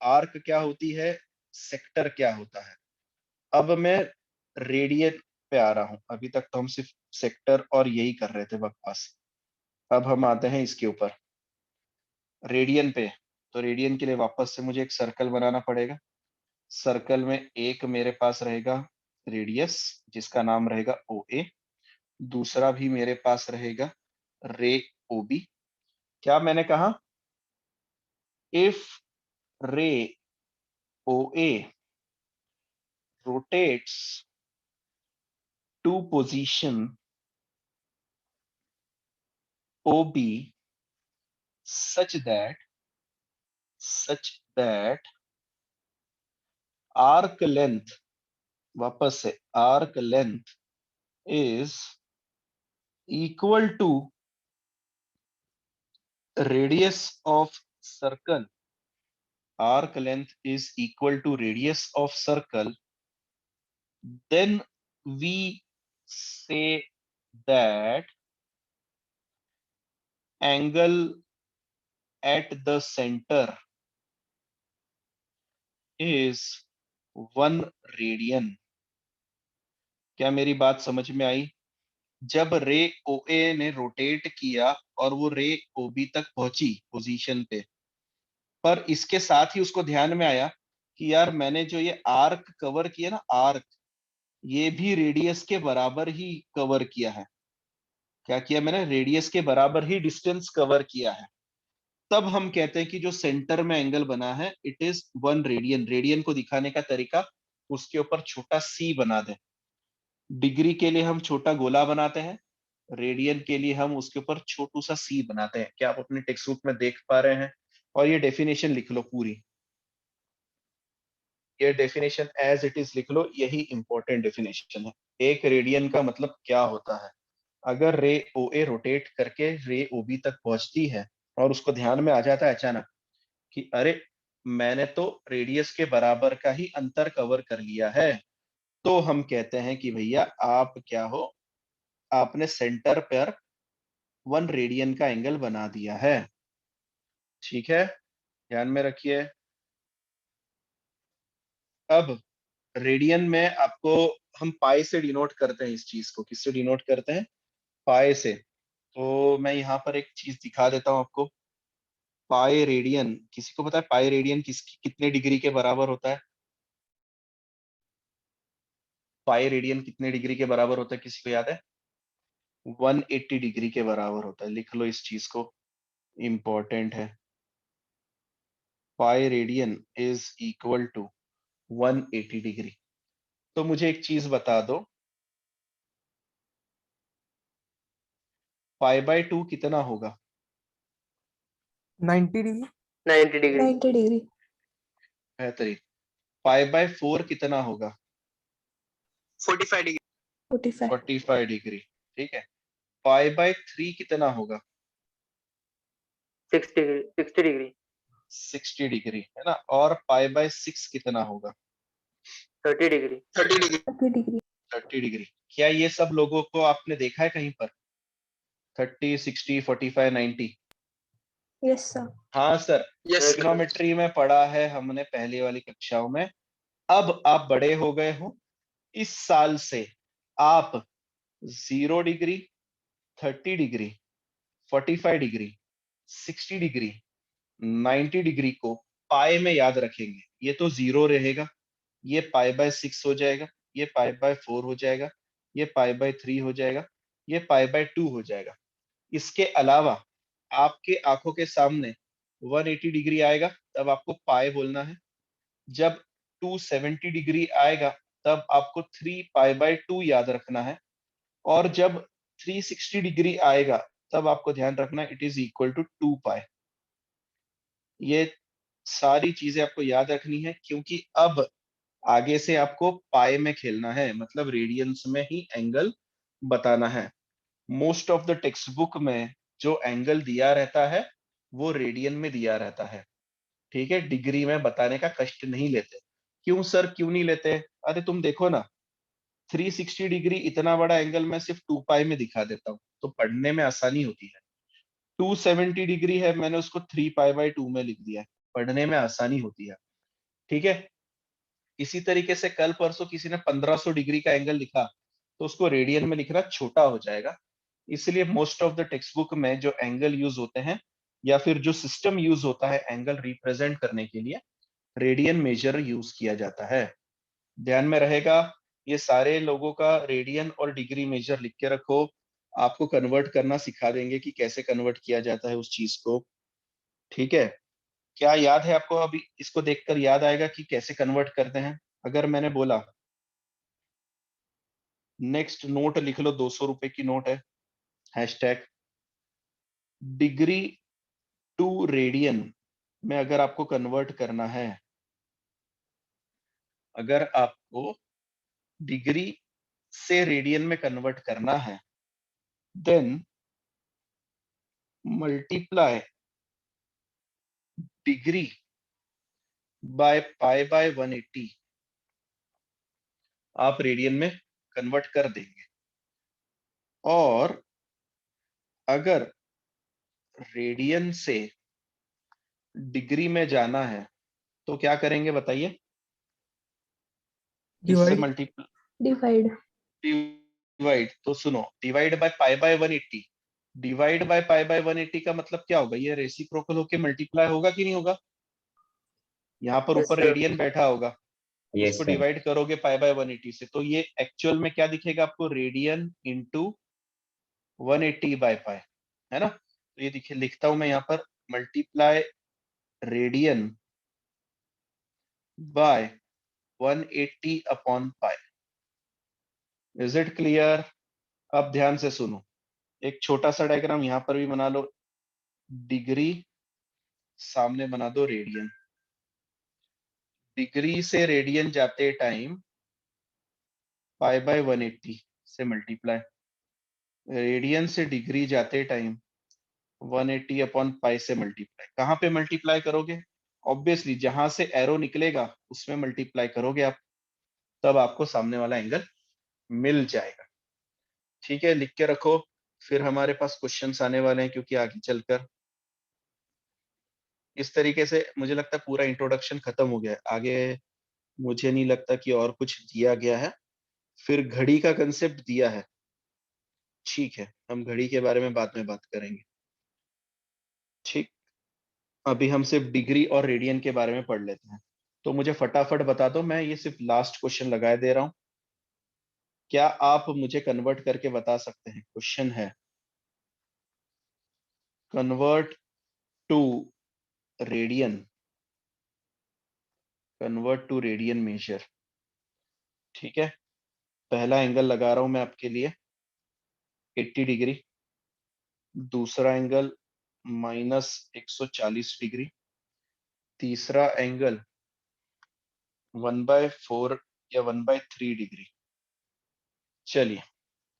आर्क क्या होती है, सेक्टर क्या होता है। अब मैं रेडियन पे आ रहा हूं, अभी तक तो हम सिर्फ सेक्टर और यही कर रहे थे बकवास। अब हम आते हैं इसके ऊपर, रेडियन पे। तो रेडियन के लिए वापस से मुझे एक सर्कल बनाना पड़ेगा। सर्कल में एक मेरे पास रहेगा रेडियस जिसका नाम रहेगा ओ ए, दूसरा भी मेरे पास रहेगा रे ओ बी। क्या मैंने कहा? इफ रे ओ ए rotates to position OB such that arc length, वापस से arc length is equal to radius of circle, arc length is equal to radius of circle, then we say that angle at the center is 1 radian। क्या मेरी बात समझ में आई? जब रे ओ ए ने रोटेट किया और वो रे ओ बी तक पहुंची पोजीशन पे, पर इसके साथ ही उसको ध्यान में आया कि यार मैंने जो ये आर्क कवर किया ना, आर्क, ये भी रेडियस के बराबर ही कवर किया है। क्या किया मैंने? रेडियस के बराबर ही डिस्टेंस कवर किया है। तब हम कहते हैं कि जो सेंटर में एंगल बना है इट इज 1 रेडियन। रेडियन को दिखाने का तरीका, उसके ऊपर छोटा सी बना दे। डिग्री के लिए हम छोटा गोला बनाते हैं, रेडियन के लिए हम उसके ऊपर छोटू सा सी बनाते हैं। क्या आप अपने टेक्स्ट बुक में देख पा रहे हैं? और ये डेफिनेशन लिख लो पूरी, ये डेफिनेशन एज इट इज लिख लो, यही इंपॉर्टेंट डेफिनेशन है। एक रेडियन का मतलब क्या होता है? अगर रे ओ ए रोटेट करके रे ओ बी तक पहुंचती है और उसको ध्यान में आ जाता है अचानक कि अरे मैंने तो रेडियस के बराबर का ही अंतर कवर कर लिया है, तो हम कहते हैं कि भैया आप क्या हो, आपने सेंटर पर 1 रेडियन का एंगल बना दिया है। ठीक है, ध्यान में रखिए। अब रेडियन में आपको, हम पाई से डिनोट करते हैं इस चीज को, किससे डिनोट करते हैं? पाई से। तो मैं यहाँ पर एक चीज दिखा देता हूँ आपको। पाई रेडियन, किसी को पता है पाई रेडियन कितने डिग्री के बराबर होता है? पाई रेडियन कितने डिग्री के बराबर होता है, किसी को याद है? 180 डिग्री के बराबर होता है। लिख लो इस चीज को, इंपॉर्टेंट है। Pi radian is equal to 180 degree. तो मुझे एक चीज बता दो, पाई बाय 2 कितना होगा? 90 degree. 90 degree. 90 degree. बेहतरीन। पाई बाय 4 कितना होगा? 45 degree. 45. 45 डिग्री। ठीक है। पाई बाय 3 कितना होगा? 60 degree. 60 degree. 60 डिग्री, है ना। और पाई बाय 6 कितना होगा? 30 degree. 30 degree. 30 degree. 30 डिग्री। क्या ये सब लोगों को आपने देखा है कहीं पर? 30, 60, 45, 90? Yes, sir. हाँ सर, Yes, sir. ट्रिग्नोमेट्री में पढ़ा है हमने पहली वाली कक्षाओं में। अब आप बड़े हो गए हो, इस साल से आप 0 degree, 30 degree, 45 degree, 60 degree, 90 degree को पाई में याद रखेंगे। ये तो 0 रहेगा, ये पाई बाय 6 हो जाएगा, ये पाई बाय 4 हो जाएगा, ये पाई बाय 3 हो जाएगा, ये पाई बाय 2 हो जाएगा। इसके अलावा आपके आंखों के सामने 180 डिग्री आएगा, तब आपको पाई बोलना है। जब 270 डिग्री आएगा, तब आपको 3 पाई बाय 2 याद रखना है। और जब 360 डिग्री आएगा, तब आपको ध्यान रखना इट इज इक्वल टू 2 पाई। ये सारी चीजें आपको याद रखनी है, क्योंकि अब आगे से आपको पाई में खेलना है, मतलब रेडियंस में ही एंगल बताना है। Most of the text book में जो एंगल दिया रहता है वो रेडियन में दिया रहता है। ठीक है, डिग्री में बताने का कष्ट नहीं लेते। क्यों सर, क्यों नहीं लेते? अरे तुम देखो ना, 360 डिग्री इतना बड़ा एंगल मैं सिर्फ 2 पाई में दिखा देता हूँ, तो पढ़ने में आसानी होती है। 270 डिग्री है, मैंने उसको 3 पाई बाय 2 में लिख दिया है, पढ़ने में आसानी होती है। ठीक है। इसी तरीके से कल परसों किसी ने 1500 डिग्री का एंगल लिखा, तो उसको रेडियन में लिखना छोटा हो जाएगा। इसलिए most of the text book में जो एंगल यूज होते हैं, या फिर जो सिस्टम यूज होता है एंगल रिप्रेजेंट करने के लिए, रेडियन मेजर यूज किया जाता है। ध्यान में रहेगा, ये सारे लोगों का रेडियन और डिग्री मेजर लिख के रखो। आपको कन्वर्ट करना सिखा देंगे कि कैसे कन्वर्ट किया जाता है उस चीज को। ठीक है। क्या याद है आपको? अभी इसको देखकर याद आएगा कि कैसे कन्वर्ट करते हैं। अगर मैंने बोला नेक्स्ट नोट लिख लो, 200 रुपए की नोट है, हैशटैग डिग्री टू रेडियन में अगर आपको कन्वर्ट करना है, अगर आपको डिग्री से रेडियन में कन्वर्ट करना है, then multiply degree by pi by 180 आप रेडियन में कन्वर्ट कर देंगे। और अगर रेडियन से डिग्री में जाना है तो क्या करेंगे बताइए? इससे Divide. Multiply, Divide. डिवाइड। तो सुनो, divide by pi by 180, divide by pi by 180 का मतलब क्या होगा? ये रेसिप्रोकल होके मल्टीप्लाई होगा कि नहीं होगा? यहाँ पर Yes, ऊपर sir. रेडियन बैठा होगा, Yes, उसको sir. डिवाइड करोगे पाई बाय 180 से, तो ये एक्चुअल में क्या दिखेगा आपको? रेडियन इंटू 180 बाय पाई, है ना। तो ये देखिए, लिखता हूं मैं यहाँ पर, multiply radian by 180 upon pi. Is it clear? अब ध्यान से सुनो, एक छोटा सा डायग्राम यहाँ पर भी बना लो। डिग्री सामने बना दो रेडियन, डिग्री से रेडियन जाते टाइम पाई बाय 180 से मल्टीप्लाई, रेडियन से डिग्री जाते टाइम 180 अपॉन पाई से मल्टीप्लाई। कहाँ पे मल्टीप्लाई करोगे? ऑब्वियसली जहां से एरो निकलेगा उसमें मल्टीप्लाई करोगे आप, तब आपको सामने वाला एंगल मिल जाएगा। ठीक है, लिख के रखो, फिर हमारे पास क्वेश्चंस आने वाले हैं, क्योंकि आगे चलकर इस तरीके से मुझे लगता है पूरा इंट्रोडक्शन खत्म हो गया है। आगे मुझे नहीं लगता कि और कुछ दिया गया है। फिर घड़ी का कंसेप्ट दिया है, ठीक है, हम घड़ी के बारे में बाद में बात करेंगे। ठीक, अभी हम सिर्फ डिग्री और रेडियन के बारे में पढ़ लेते हैं। तो मुझे फटाफट बता दो, मैं ये सिर्फ लास्ट क्वेश्चन लगाए दे रहा हूं, क्या आप मुझे कन्वर्ट करके बता सकते हैं? क्वेश्चन है, convert to radian convert to radian measure. ठीक है, पहला एंगल लगा रहा हूं मैं आपके लिए 80 डिग्री, दूसरा एंगल -140 डिग्री, तीसरा एंगल 1/4 या 1/3 डिग्री। चलिए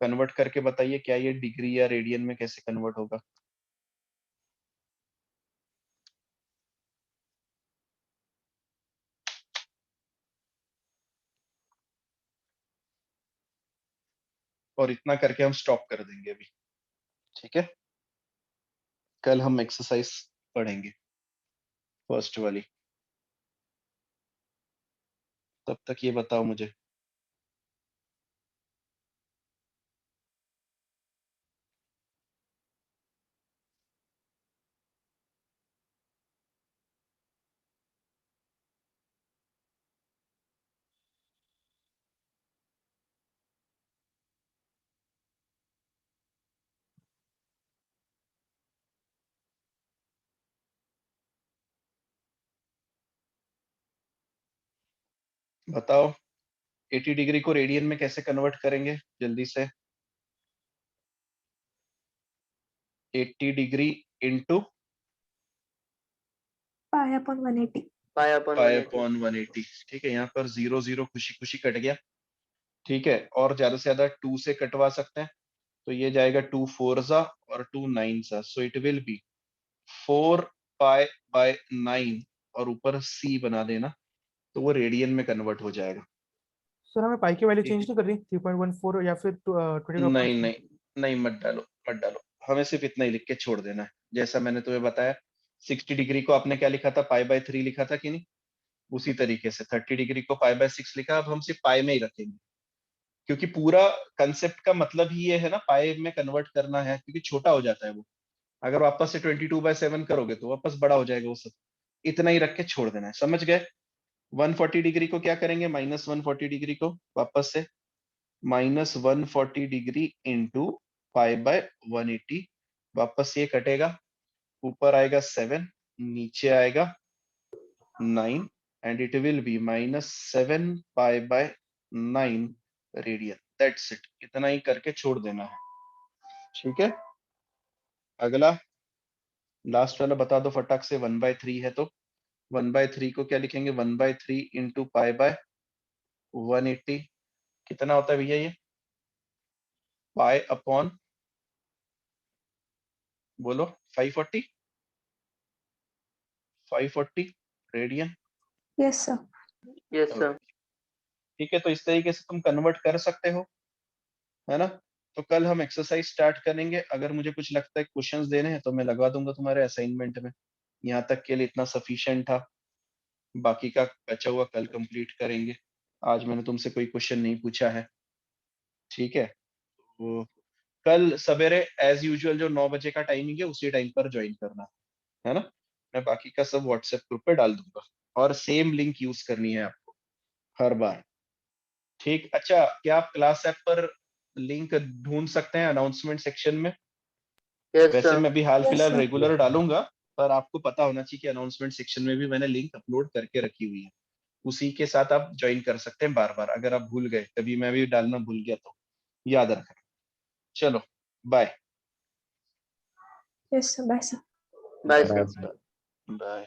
कन्वर्ट करके बताइए क्या ये डिग्री या रेडियन में कैसे कन्वर्ट होगा। और इतना करके हम स्टॉप कर देंगे अभी। ठीक है, कल हम एक्सरसाइज पढ़ेंगे फर्स्ट वाली। तब तक ये बताओ मुझे, बताओ 80 डिग्री को रेडियन में कैसे कन्वर्ट करेंगे जल्दी से। 80 degree into Pi upon 180. Pi upon pi 180। Upon 180। ठीक है, यहाँ पर 0 0 खुशी खुशी कट गया। ठीक है, और ज्यादा से ज्यादा 2 से कटवा सकते हैं, तो ये जाएगा 2 4 सा और 2 9 सा, so it will be 4 pi by 9 और ऊपर c बना देना, तो वो रेडियन में कन्वर्ट हो जाएगा। सर हमें पाई की वैल्यू ठीक चेंज नहीं करनी 3.14 या फिर 25 नहीं नहीं नहीं, मत डालो मत डालो, हमें सिर्फ इतना ही लिख के छोड़ देना है। जैसा मैंने तुम्हें बताया 60 डिग्री को आपने क्या लिखा था, पाई बाय 3 लिखा था कि नहीं, उसी तरीके से 30 डिग्री को पाई बाय 6 लिखा। अब हम सिर्फ पाई में ही रखेंगे, क्योंकि पूरा कंसेप्ट का मतलब ही ये है ना, पाई में कन्वर्ट करना है, क्योंकि छोटा हो जाता है वो। अगर वापस से 22/7 करोगे तो वापस बड़ा हो जाएगा वो सब। इतना ही रख के छोड़ देना है, समझ गए। 140 डिग्री को क्या करेंगे, -140 डिग्री को वापस से -140 डिग्री इंटू पाई बाय 180, वापस ये कटेगा, ऊपर आएगा 7, नीचे आएगा 9, and it will be -7 pi by 9 radian. That's it, इतना ही करके छोड़ देना है। ठीक है, अगला लास्ट वाला बता दो फटाक से। 1/3 है तो 1/3 को क्या लिखेंगे, 1/3 इंटू पाई बाय 180। कितना होता है भैया ये, पाई अपॉन बोलो 540 radian. Yes, sir. Yes sir. ठीक है, तो इस तरीके से तुम कन्वर्ट कर सकते हो, है ना। तो कल हम एक्सरसाइज स्टार्ट करेंगे। अगर मुझे कुछ लगता है क्वेश्चंस देने हैं तो मैं लगा दूंगा तुम्हारे असाइनमेंट में। यहाँ तक के लिए इतना सफिशिएंट था, बाकी का बचा हुआ कल कंप्लीट करेंगे। आज मैंने तुमसे कोई क्वेश्चन नहीं पूछा है, ठीक है। तो कल सवेरे एज यूजुअल जो 9 बजे का टाइमिंग है उसी टाइम पर ज्वाइन करना, है ना। मैं बाकी का सब व्हाट्सएप ग्रुप पे डाल दूंगा, और सेम लिंक यूज करनी है आपको हर बार। ठीक, अच्छा क्या आप क्लास ऐप पर लिंक ढूंढ सकते हैं अनाउंसमेंट सेक्शन में। यस वैसे सर। मैं अभी हाल Yes, फिलहाल sir. रेगुलर डालूंगा, पर आपको पता होना चाहिए कि अनाउंसमेंट सेक्शन में भी मैंने लिंक अपलोड करके रखी हुई है। उसी के साथ आप ज्वाइन कर सकते हैं बार बार। अगर आप भूल गए, कभी मैं भी डालना भूल गया तो याद रखें। चलो bye Yes, sir. Bye, sir. Bye Bye. Sir. Bye.